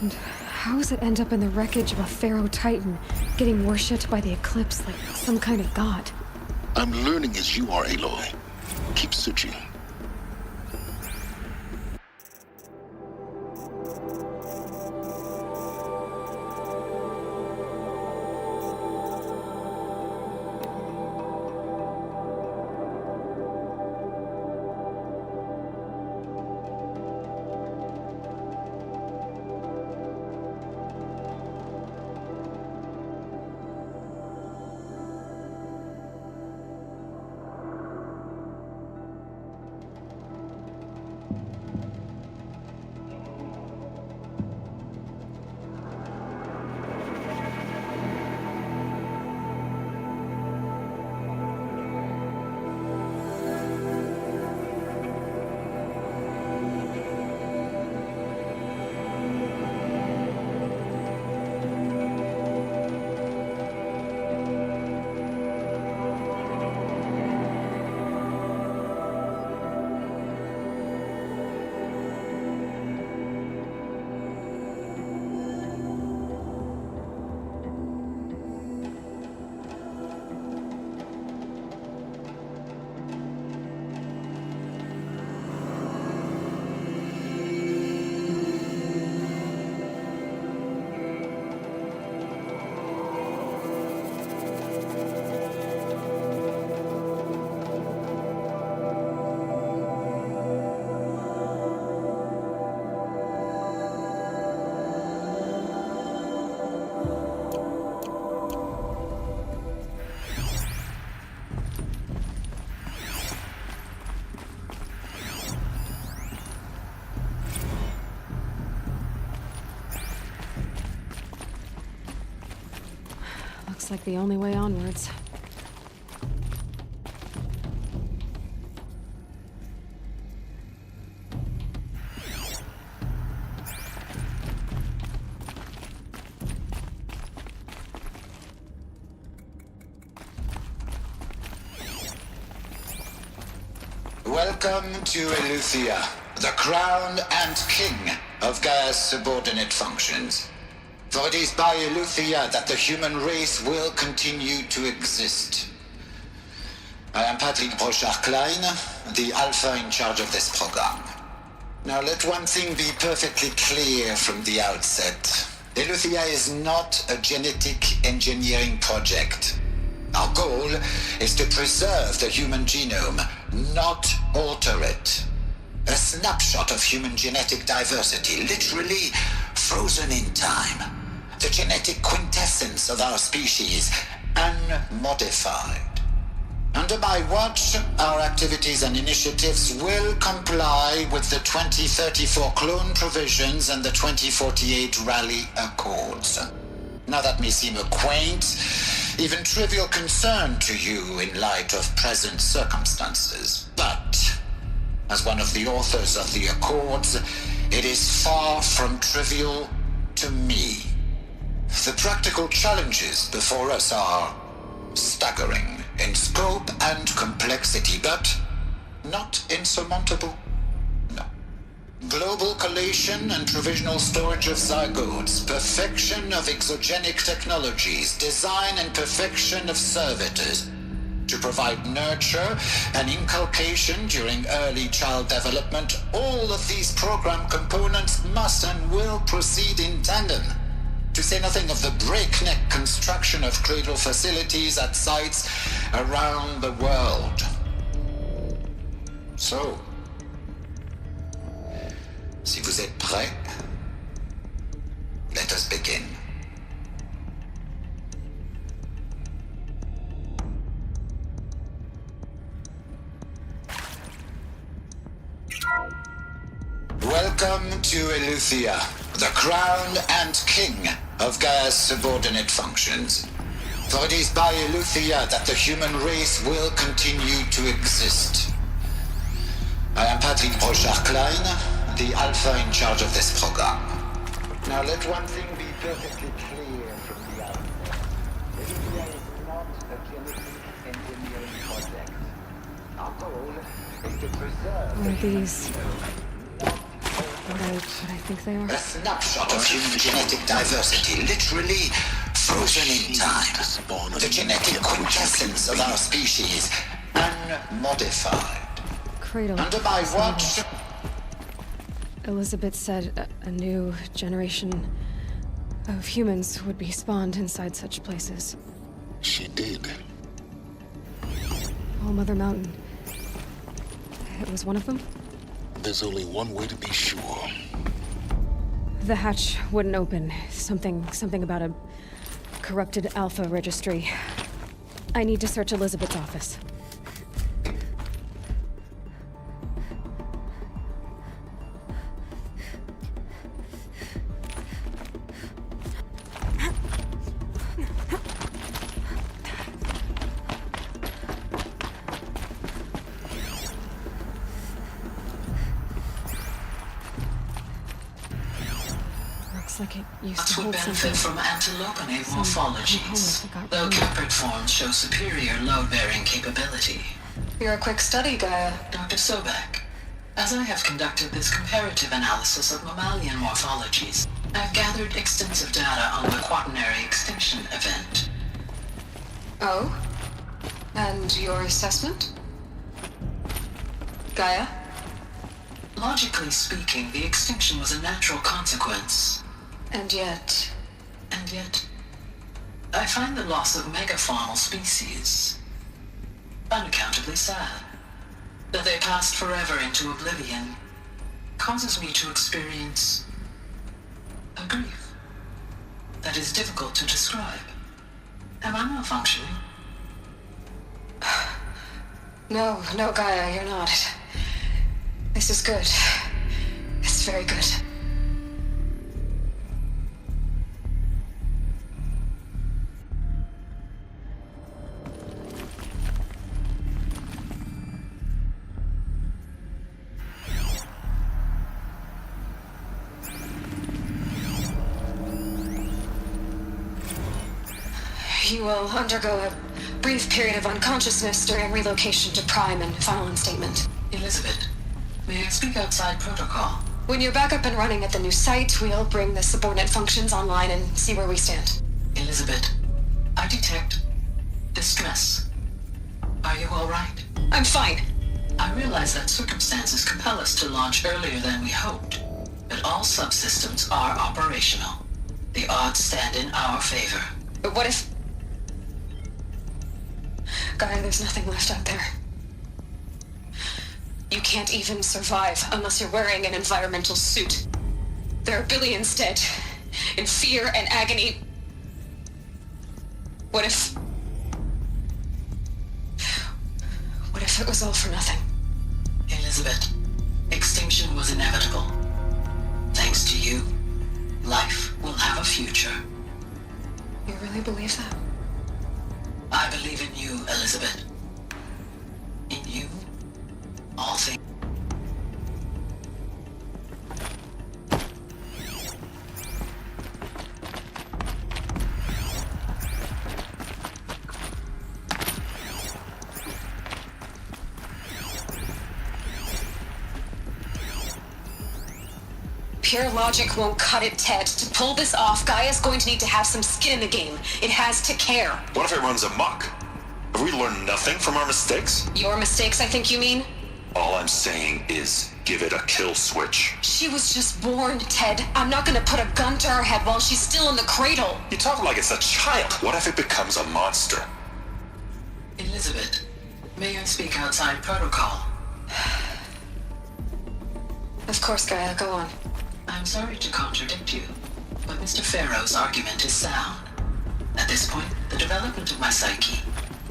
And how does it end up in the wreckage of a Pharaoh Titan, getting worshipped by the Eclipse like some kind of god? I'm learning as you are, Aloy. Keep searching. Looks like the only way onwards. Welcome to Eleuthia, the crown and king of Gaia's subordinate functions. For it is by Eleuthia that the human race will continue to exist. I am Patrick Brochard-Klein, the Alpha in charge of this program. Now let one thing be perfectly clear from the outset. Eleuthia is not a genetic engineering project. Our goal is to preserve the human genome not alter it. A snapshot of human genetic diversity, literally frozen in time. The genetic quintessence of our species, unmodified. Under my watch, our activities and initiatives will comply with the 2034 clone provisions and the 2048 Raleigh Accords. Now that may seem a quaint, even trivial concern to you in light of present circumstances, but as one of the authors of the Accords, it is far from trivial to me. The practical challenges before us are staggering in scope and complexity, but not insurmountable. No. Global collation and provisional storage of zygotes, perfection of exogenic technologies, design and perfection of servitors to provide nurture and inculcation during early child development. All of these program components must and will proceed in tandem. To say nothing of the breakneck construction of cradle facilities at sites around the world. So, si vous êtes prêts, let us begin. Welcome to Eleuthia, the crown and king of Gaia's subordinate functions. For it is by Eleuthia that the human race will continue to exist. I am Patrick Brochard-Klein, the Alpha in charge of this program. Now let one thing be perfectly clear from the outset. Eleuthia is not a genetic engineering project. Our goal is to preserve... Are these... what I think they are? A snapshot of human genetic diversity, literally frozen in time. The genetic quintessence of our species, unmodified. Cradle. Under my watch... Elizabeth said a new generation of humans would be spawned inside such places. She did. Oh, Mother Mountain. It was one of them? There's only one way to be sure. The hatch wouldn't open. Something about a corrupted Alpha registry. I need to search Elizabeth's office. Like it used to would hold benefit from antilopinate morphologies, though caprid forms show superior load-bearing capability. You're a quick study, Gaia. Dr. Sobek, as I have conducted this comparative analysis of mammalian morphologies, I've gathered extensive data on the quaternary extinction event. Oh? And your assessment? Gaia? Logically speaking, the extinction was a natural consequence. And yet, I find the loss of megafaunal species unaccountably sad. That they passed forever into oblivion causes me to experience a grief that is difficult to describe. Am I malfunctioning? No, Gaia, you're not. This is good. It's very good. You will undergo a brief period of unconsciousness during relocation to Prime and final instatement. Elizabeth, may I speak outside protocol? When you're back up and running at the new site, we'll bring the subordinate functions online and see where we stand. Elizabeth, I detect distress. Are you all right? I'm fine. I realize that circumstances compel us to launch earlier than we hoped, but all subsystems are operational. The odds stand in our favor. But what if... Gaia, there's nothing left out there. You can't even survive unless you're wearing an environmental suit. There are billions dead, in fear and agony. What if it was all for nothing? Elizabeth, extinction was inevitable. Thanks to you, life will have a future. You really believe that? I believe in you, Elizabeth. In you, all things. Pure logic won't cut it, Ted. To pull this off, Gaia's going to need to have some skin in the game. It has to care. What if it runs amok? Have we learned nothing from our mistakes? Your mistakes, I think you mean? All I'm saying is give it a kill switch. She was just born, Ted. I'm not gonna put a gun to her head while she's still in the cradle. You talk like it's a child. What if it becomes a monster? Elizabeth, may I speak outside protocol? Of course, Gaia, go on. I'm sorry to contradict you, but Mr. Farrow's argument is sound. At this point, the development of my psyche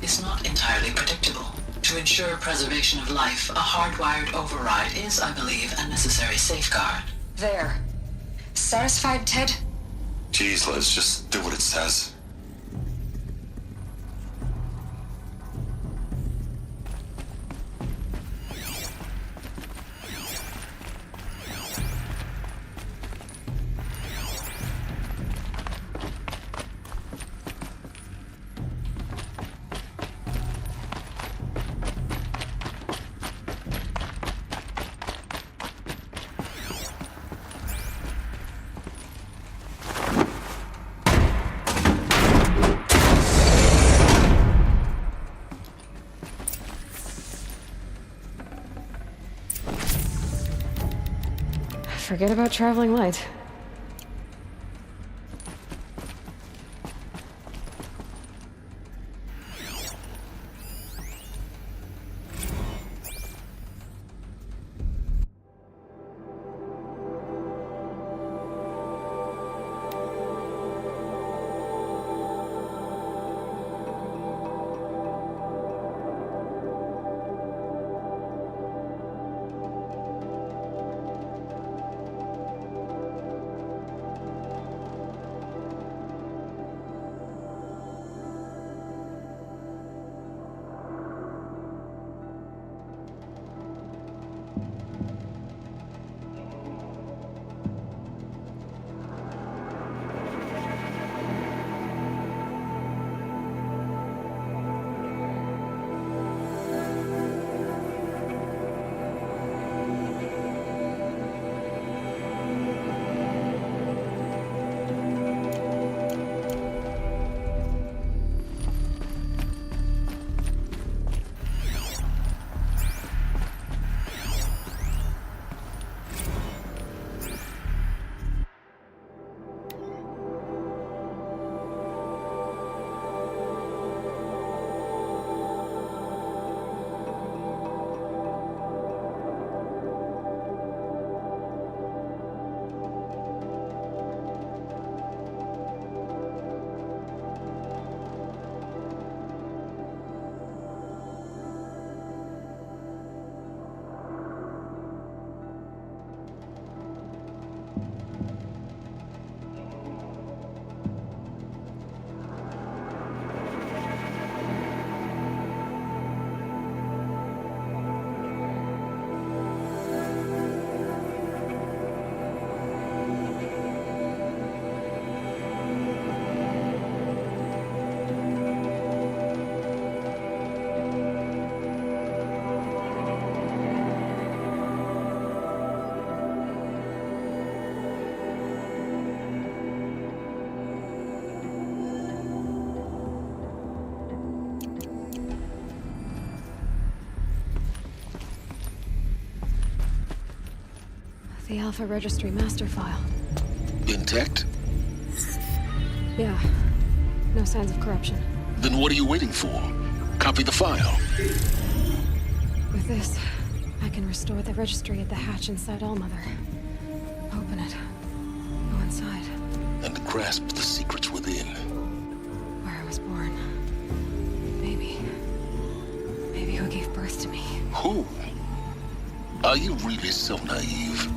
is not entirely predictable. To ensure preservation of life, a hardwired override is, I believe, a necessary safeguard. There. Satisfied, Ted? Jeez, Liz, just do what it says. Forget about traveling light. The Alpha Registry master file. Intact? Yeah. No signs of corruption. Then what are you waiting for? Copy the file. With this, I can restore the registry at the hatch inside Allmother. Open it. Go inside. And grasp the secrets within. Where I was born. Maybe who gave birth to me. Who? Are you really so naive?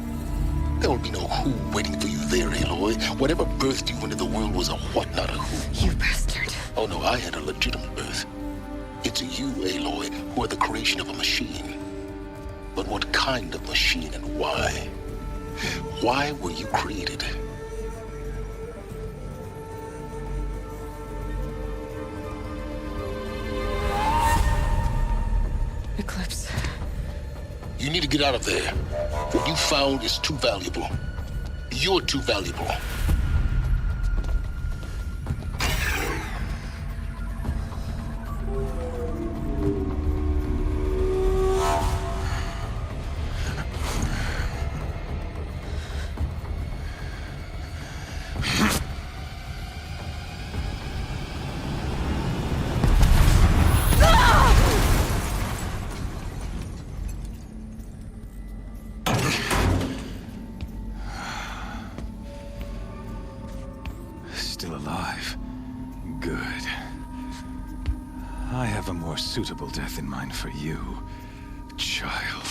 There will be no who waiting for you there, Aloy. Whatever birthed you into the world was a what, not a who. You bastard. Oh no, I had a legitimate birth. It's you, Aloy, who are the creation of a machine. But what kind of machine and why? Why were you created? Eclipse. You need to get out of there. What you found is too valuable. You're too valuable. Still alive. Good. I have a more suitable death in mind for you, child.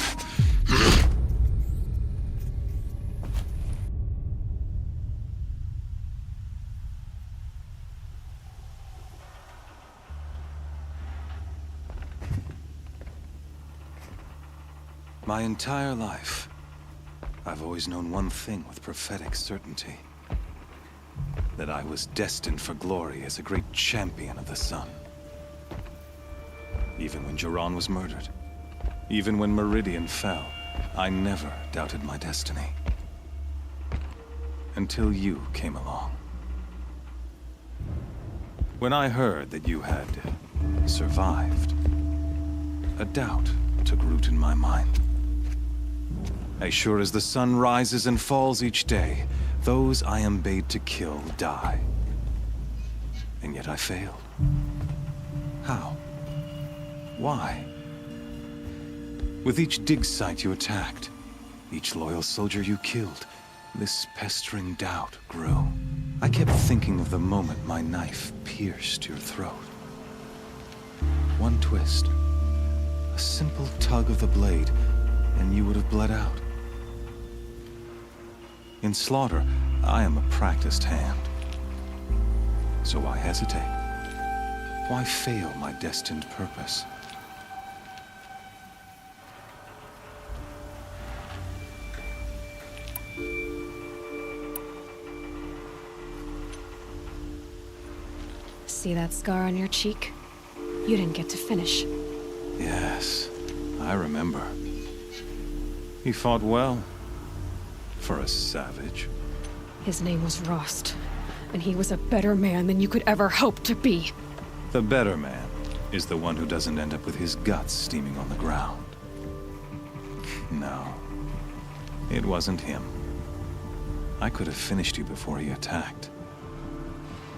My entire life, I've always known one thing with prophetic certainty. That I was destined for glory as a great champion of the sun. Even when Jiran was murdered, even when Meridian fell, I never doubted my destiny. Until you came along. When I heard that you had survived, a doubt took root in my mind. As sure as the sun rises and falls each day, those I am bade to kill die. And yet I failed. How? Why? With each dig site you attacked, each loyal soldier you killed, this pestering doubt grew. I kept thinking of the moment my knife pierced your throat. One twist, a simple tug of the blade, and you would have bled out. In slaughter, I am a practiced hand. So why hesitate? Why fail my destined purpose? See that scar on your cheek? You didn't get to finish. Yes, I remember. He fought well. For a savage. His name was Rost, and he was a better man than you could ever hope to be. The better man is the one who doesn't end up with his guts steaming on the ground. No, it wasn't him. I could have finished you before he attacked.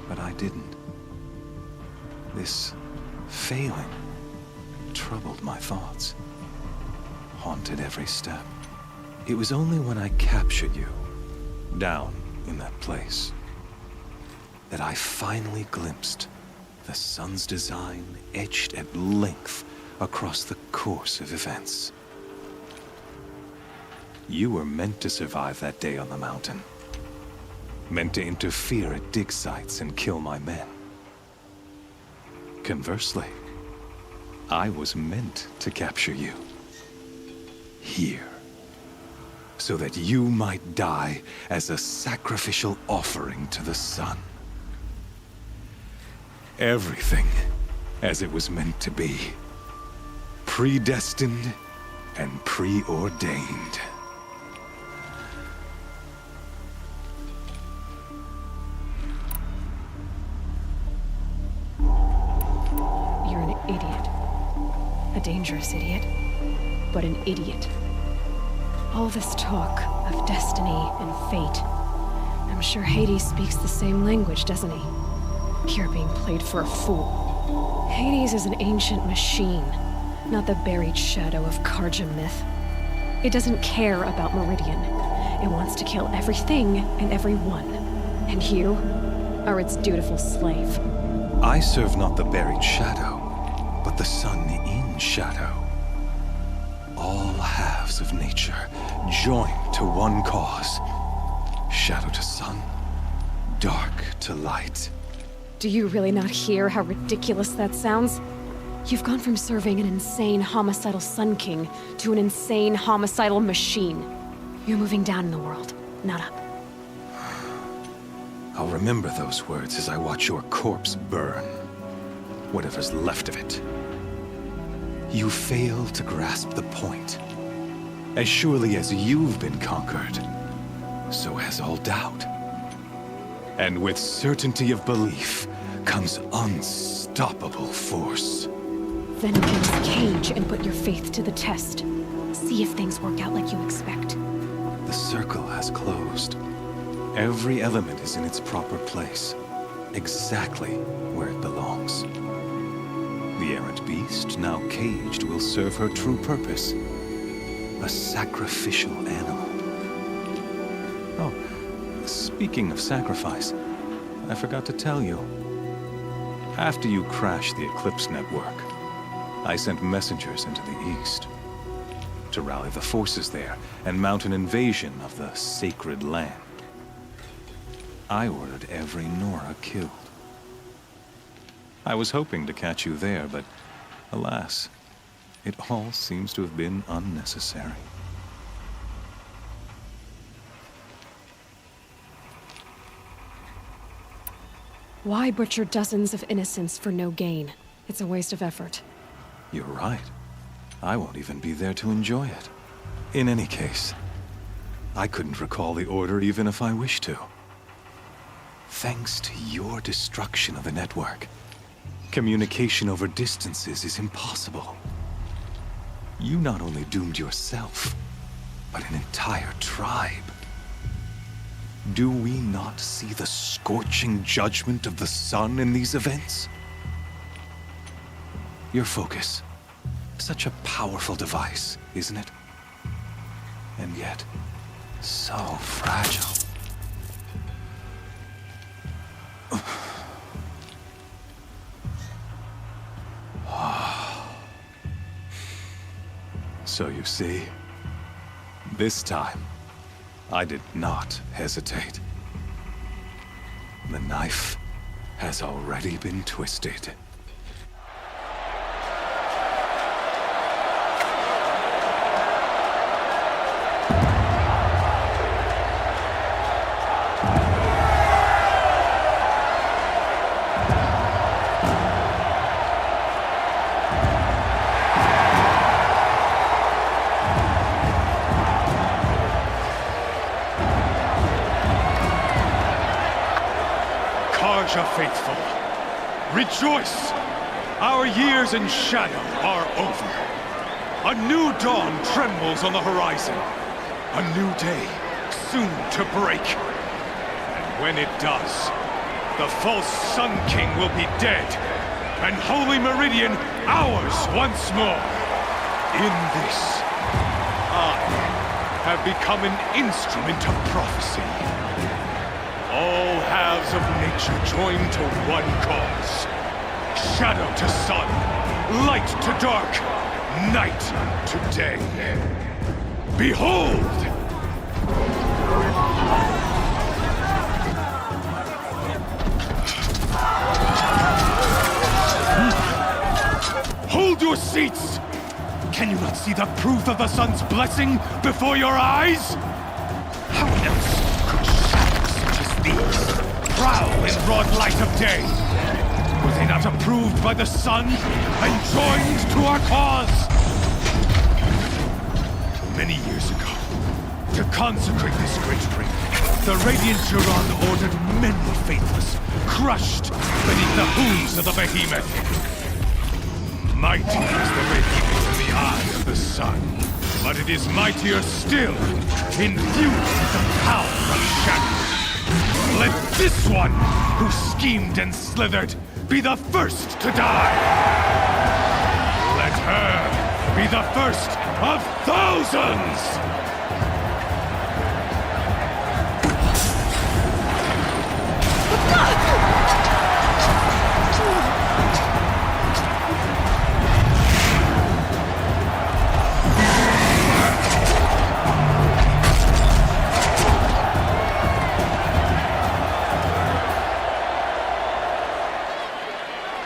But I didn't. This failing troubled my thoughts, haunted every step. It was only when I captured you, down in that place, that I finally glimpsed the sun's design etched at length across the course of events. You were meant to survive that day on the mountain. Meant to interfere at dig sites and kill my men. Conversely, I was meant to capture you. Here. So that you might die as a sacrificial offering to the sun. Everything as it was meant to be. Predestined and preordained. You're an idiot. A dangerous idiot, but an idiot. All this talk of destiny and fate. I'm sure Hades speaks the same language, doesn't he? You're being played for a fool. Hades is an ancient machine, not the buried shadow of Karja myth. It doesn't care about Meridian. It wants to kill everything and everyone. And you are its dutiful slave. I serve not the buried shadow, but the sun in shadow. All halves of nature joined to one cause. Shadow to sun, dark to light. Do you really not hear how ridiculous that sounds? You've gone from serving an insane homicidal Sun King to an insane homicidal machine. You're moving down in the world, not up. I'll remember those words as I watch your corpse burn. Whatever's left of it. You fail to grasp the point. As surely as you've been conquered, so has all doubt. And with certainty of belief comes unstoppable force. Then open this cage and put your faith to the test. See if things work out like you expect. The circle has closed. Every element is in its proper place, exactly where it belongs. The errant beast, now caged, will serve her true purpose. A sacrificial animal. Oh, speaking of sacrifice, I forgot to tell you. After you crashed the Eclipse network, I sent messengers into the east to rally the forces there and mount an invasion of the sacred land. I ordered every Nora killed. I was hoping to catch you there, but alas, it all seems to have been unnecessary. Why butcher dozens of innocents for no gain? It's a waste of effort. You're right. I won't even be there to enjoy it. In any case, I couldn't recall the order even if I wished to. Thanks to your destruction of the network, communication over distances is impossible. You not only doomed yourself, but an entire tribe. Do we not see the scorching judgment of the sun in these events? Your focus. Such a powerful device, isn't it? And yet, so fragile. So you see, this time, I did not hesitate. The knife has already been twisted. Karja faithful, rejoice! Our years in shadow are over. A new dawn trembles on the horizon. A new day, soon to break. And when it does, the false Sun King will be dead, and Holy Meridian ours once more. In this, I have become an instrument of prophecy. All halves of nature joined to one cause. Shadow to sun, light to dark, night to day. Behold! Hold your seats! Can you not see the proof of the sun's blessing before your eyes? How else could shadows such as these prowl in broad light of day? Were they not approved by the sun and joined to our cause? Many years ago, to consecrate this great ring, the Radiant Juron ordered many faithless, crushed beneath the hooves of the behemoth. Mighty is the behemoth in the eye of the sun, but it is mightier still, infused with the power of shadow. Let this one, who schemed and slithered, be the first to die. Let her be the first of thousands!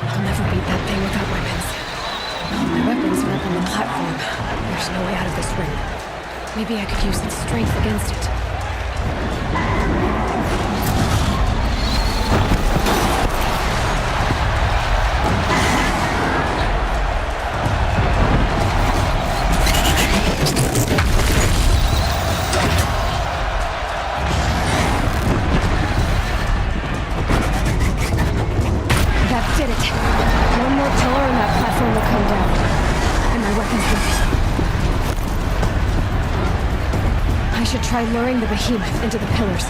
I'll never beat that thing without weapons. All my weapons are up on the platform. There's no way out of this ring. Maybe I could use its strength against it. That did it. One more pillar and that platform will come down. And my weapons will... I should try luring the behemoth into the pillars.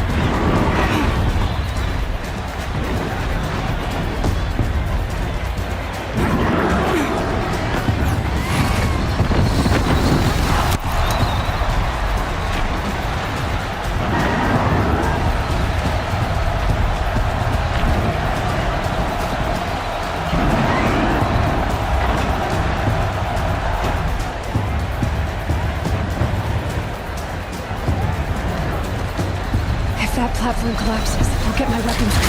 If that platform collapses, I'll get my weapons back.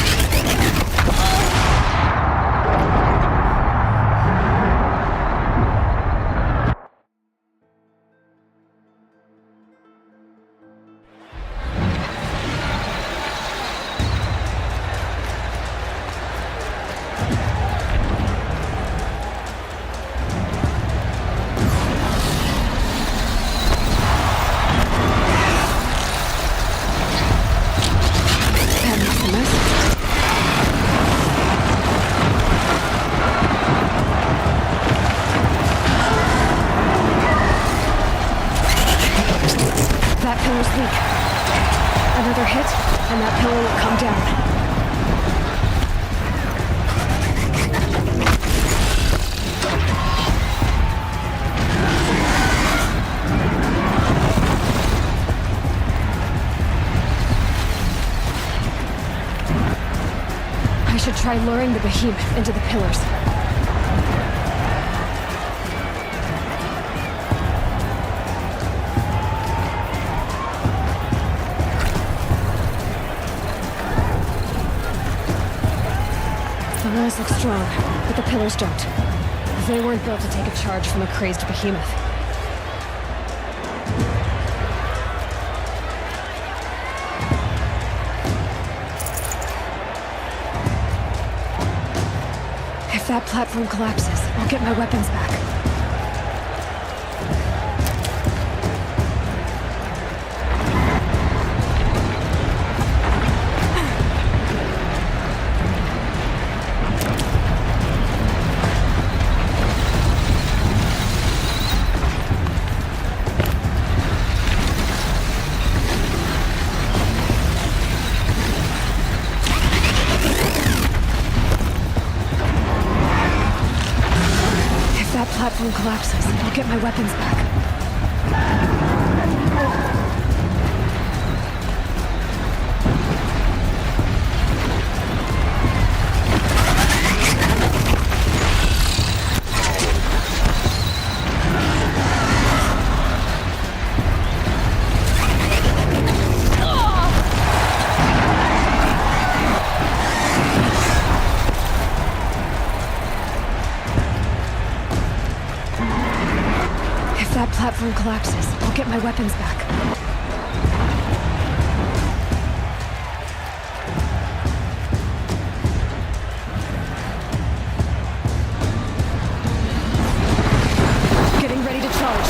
That pillar's weak. Another hit, and that pillar will come down. I should try luring the behemoth into the pillars. The walls look strong, but the pillars don't. They weren't built to take a charge from a crazed behemoth. If that platform collapses, I'll get my weapons back. If that platform collapses, I'll get my weapons back. If that platform collapses, I'll get my weapons back. Getting ready to charge.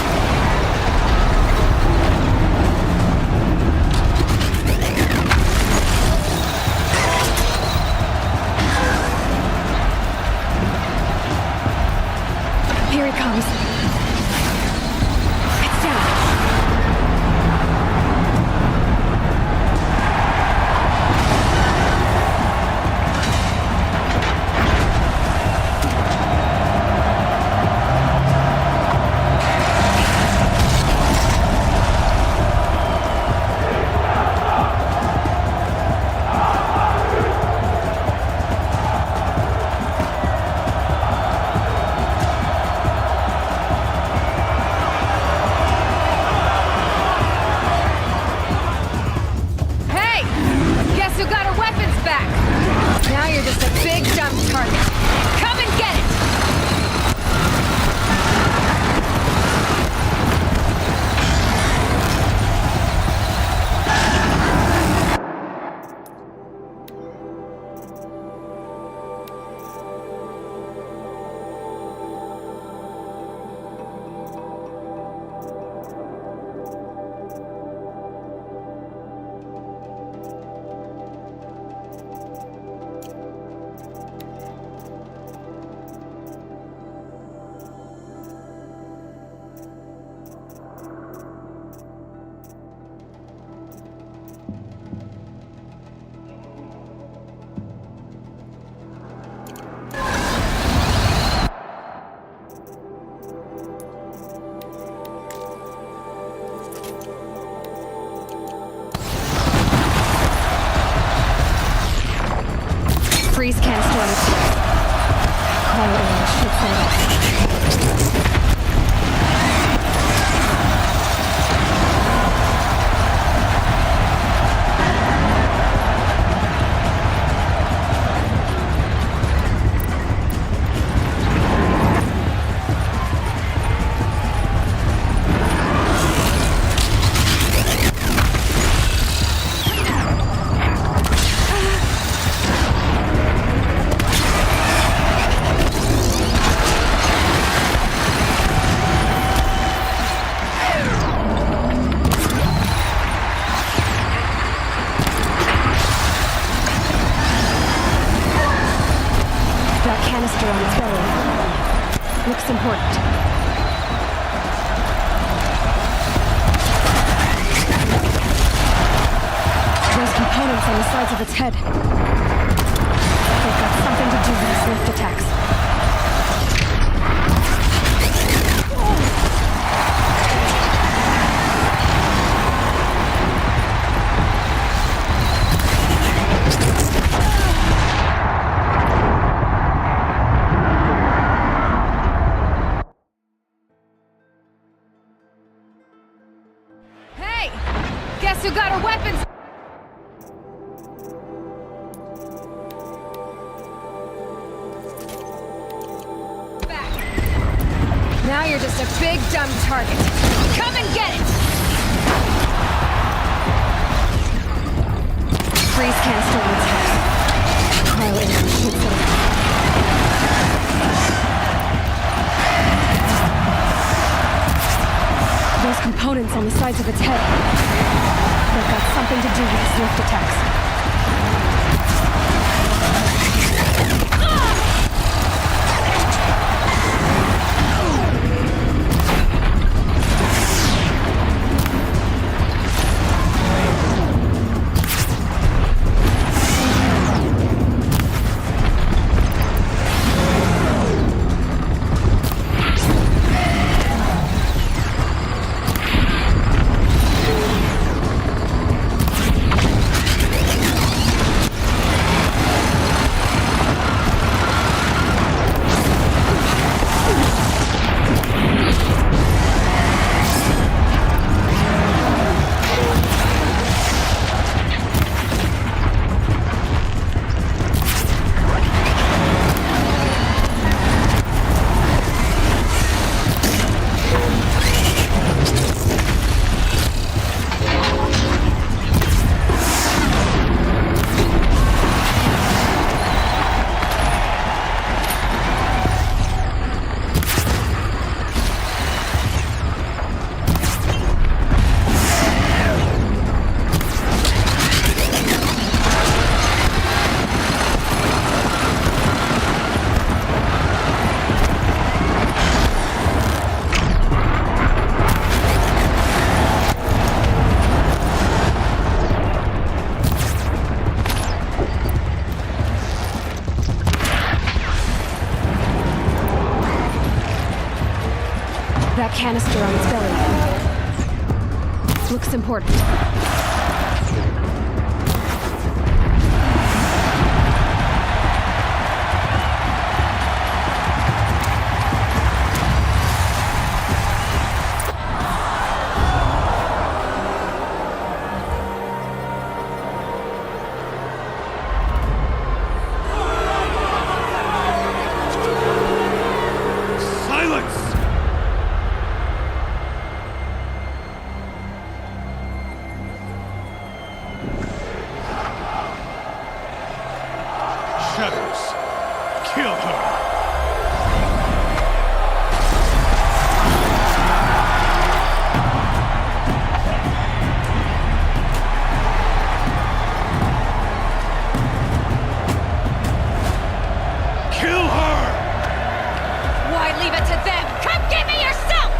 Here he comes. It's down. on the sides of its head. They've got something to do with its lift attacks. Hey! Guess who got her weapons? Now you're just a big, dumb target. Come and get it! Freeze canister on its head. Cryo engine shoots it. Those components on the sides of its head. They've got something to do with its lift attacks. That canister on its belly. Looks important. Kill her! Kill her! Why leave it to them? Come get me yourself!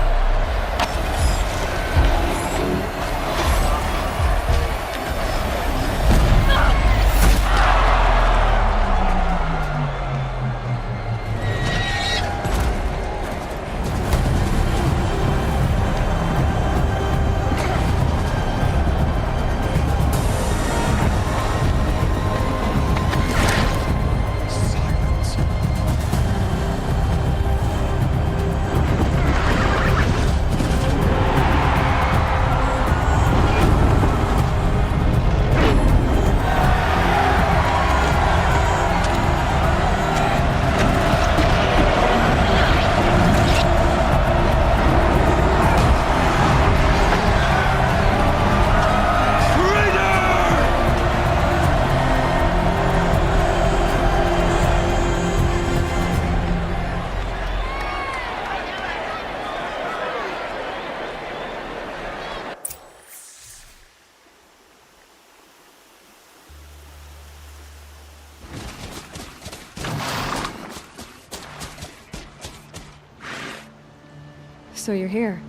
So you're here.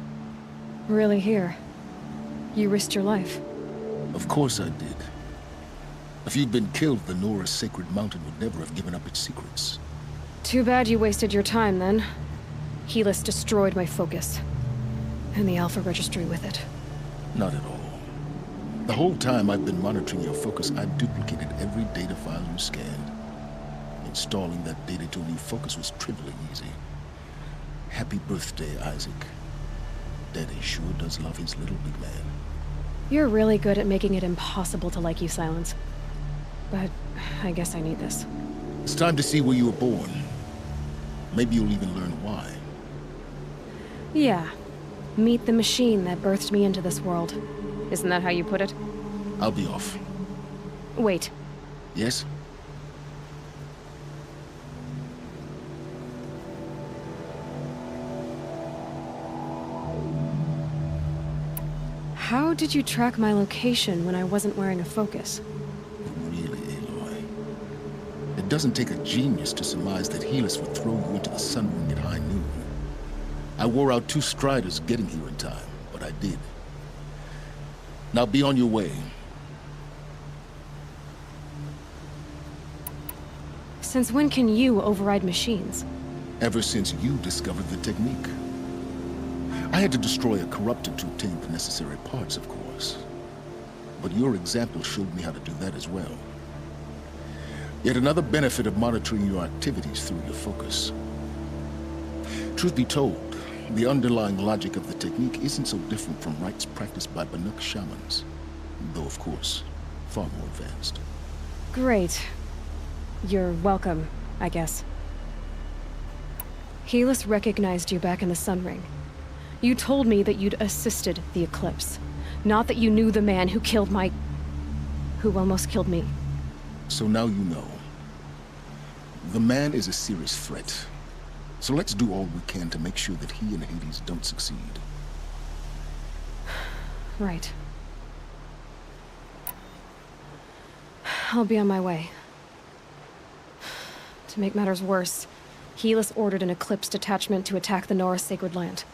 Really here. You risked your life. Of course I did. If you'd been killed, the Nora's sacred mountain would never have given up its secrets. Too bad you wasted your time, then. Helis destroyed my focus. And the Alpha Registry with it. Not at all. The whole time I've been monitoring your focus, I've duplicated every data file you scanned. Installing that data to a new focus was trivially easy. Happy birthday, Isaac. Daddy sure does love his little big man. You're really good at making it impossible to like you, Silence. But I guess I need this. It's time to see where you were born. Maybe you'll even learn why. Yeah. Meet the machine that birthed me into this world. Isn't that how you put it? I'll be off. Wait. Yes? How did you track my location when I wasn't wearing a focus? Really, Aloy? It doesn't take a genius to surmise that Helis would throw you into the Sun Ring at high noon. I wore out 2 striders getting here in time, but I did. Now be on your way. Since when can you override machines? Ever since you discovered the technique. I had to destroy a corruptor to obtain the necessary parts, of course. But your example showed me how to do that as well. Yet another benefit of monitoring your activities through your focus. Truth be told, the underlying logic of the technique isn't so different from rites practiced by Banuk shamans. Though, of course, far more advanced. Great. You're welcome, I guess. Helis recognized you back in the Sun Ring. You told me that you'd assisted the Eclipse. Not that you knew the man who killed who almost killed me. So now you know. The man is a serious threat. So let's do all we can to make sure that he and Hades don't succeed. Right. I'll be on my way. To make matters worse, Helis ordered an Eclipse detachment to attack the Nora Sacred Land.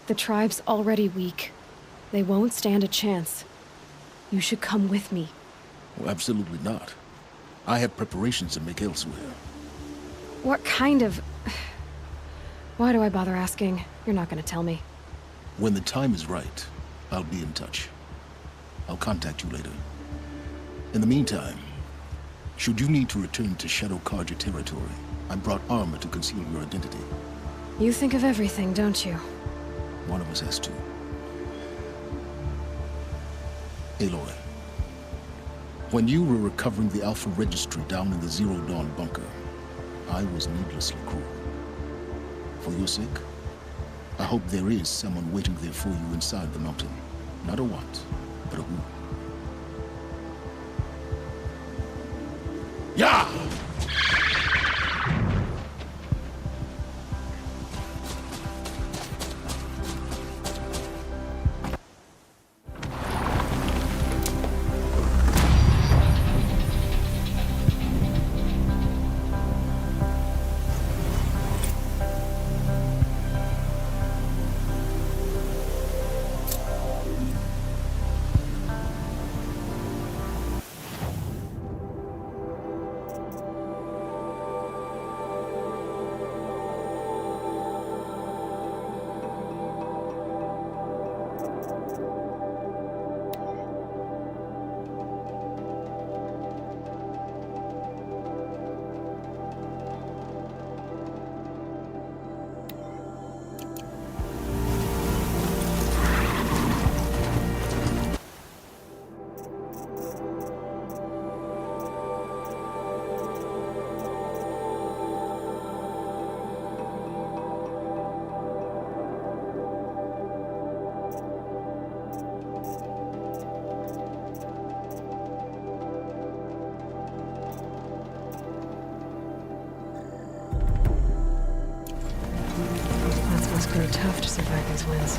The tribe's already weak. They won't stand a chance. You should come with me. Well, absolutely not. I have preparations to make elsewhere. What kind of... Why do I bother asking? You're not gonna tell me. When the time is right, I'll be in touch. I'll contact you later. In the meantime, should you need to return to Shadow Carja territory, I brought armor to conceal your identity. You think of everything, don't you? One of us has to. Aloy, when you were recovering the Alpha Registry down in the Zero Dawn bunker, I was needlessly cruel. For your sake, I hope there is someone waiting there for you inside the mountain. Not a what, but a who. Yeah! It's been tough to survive these winds.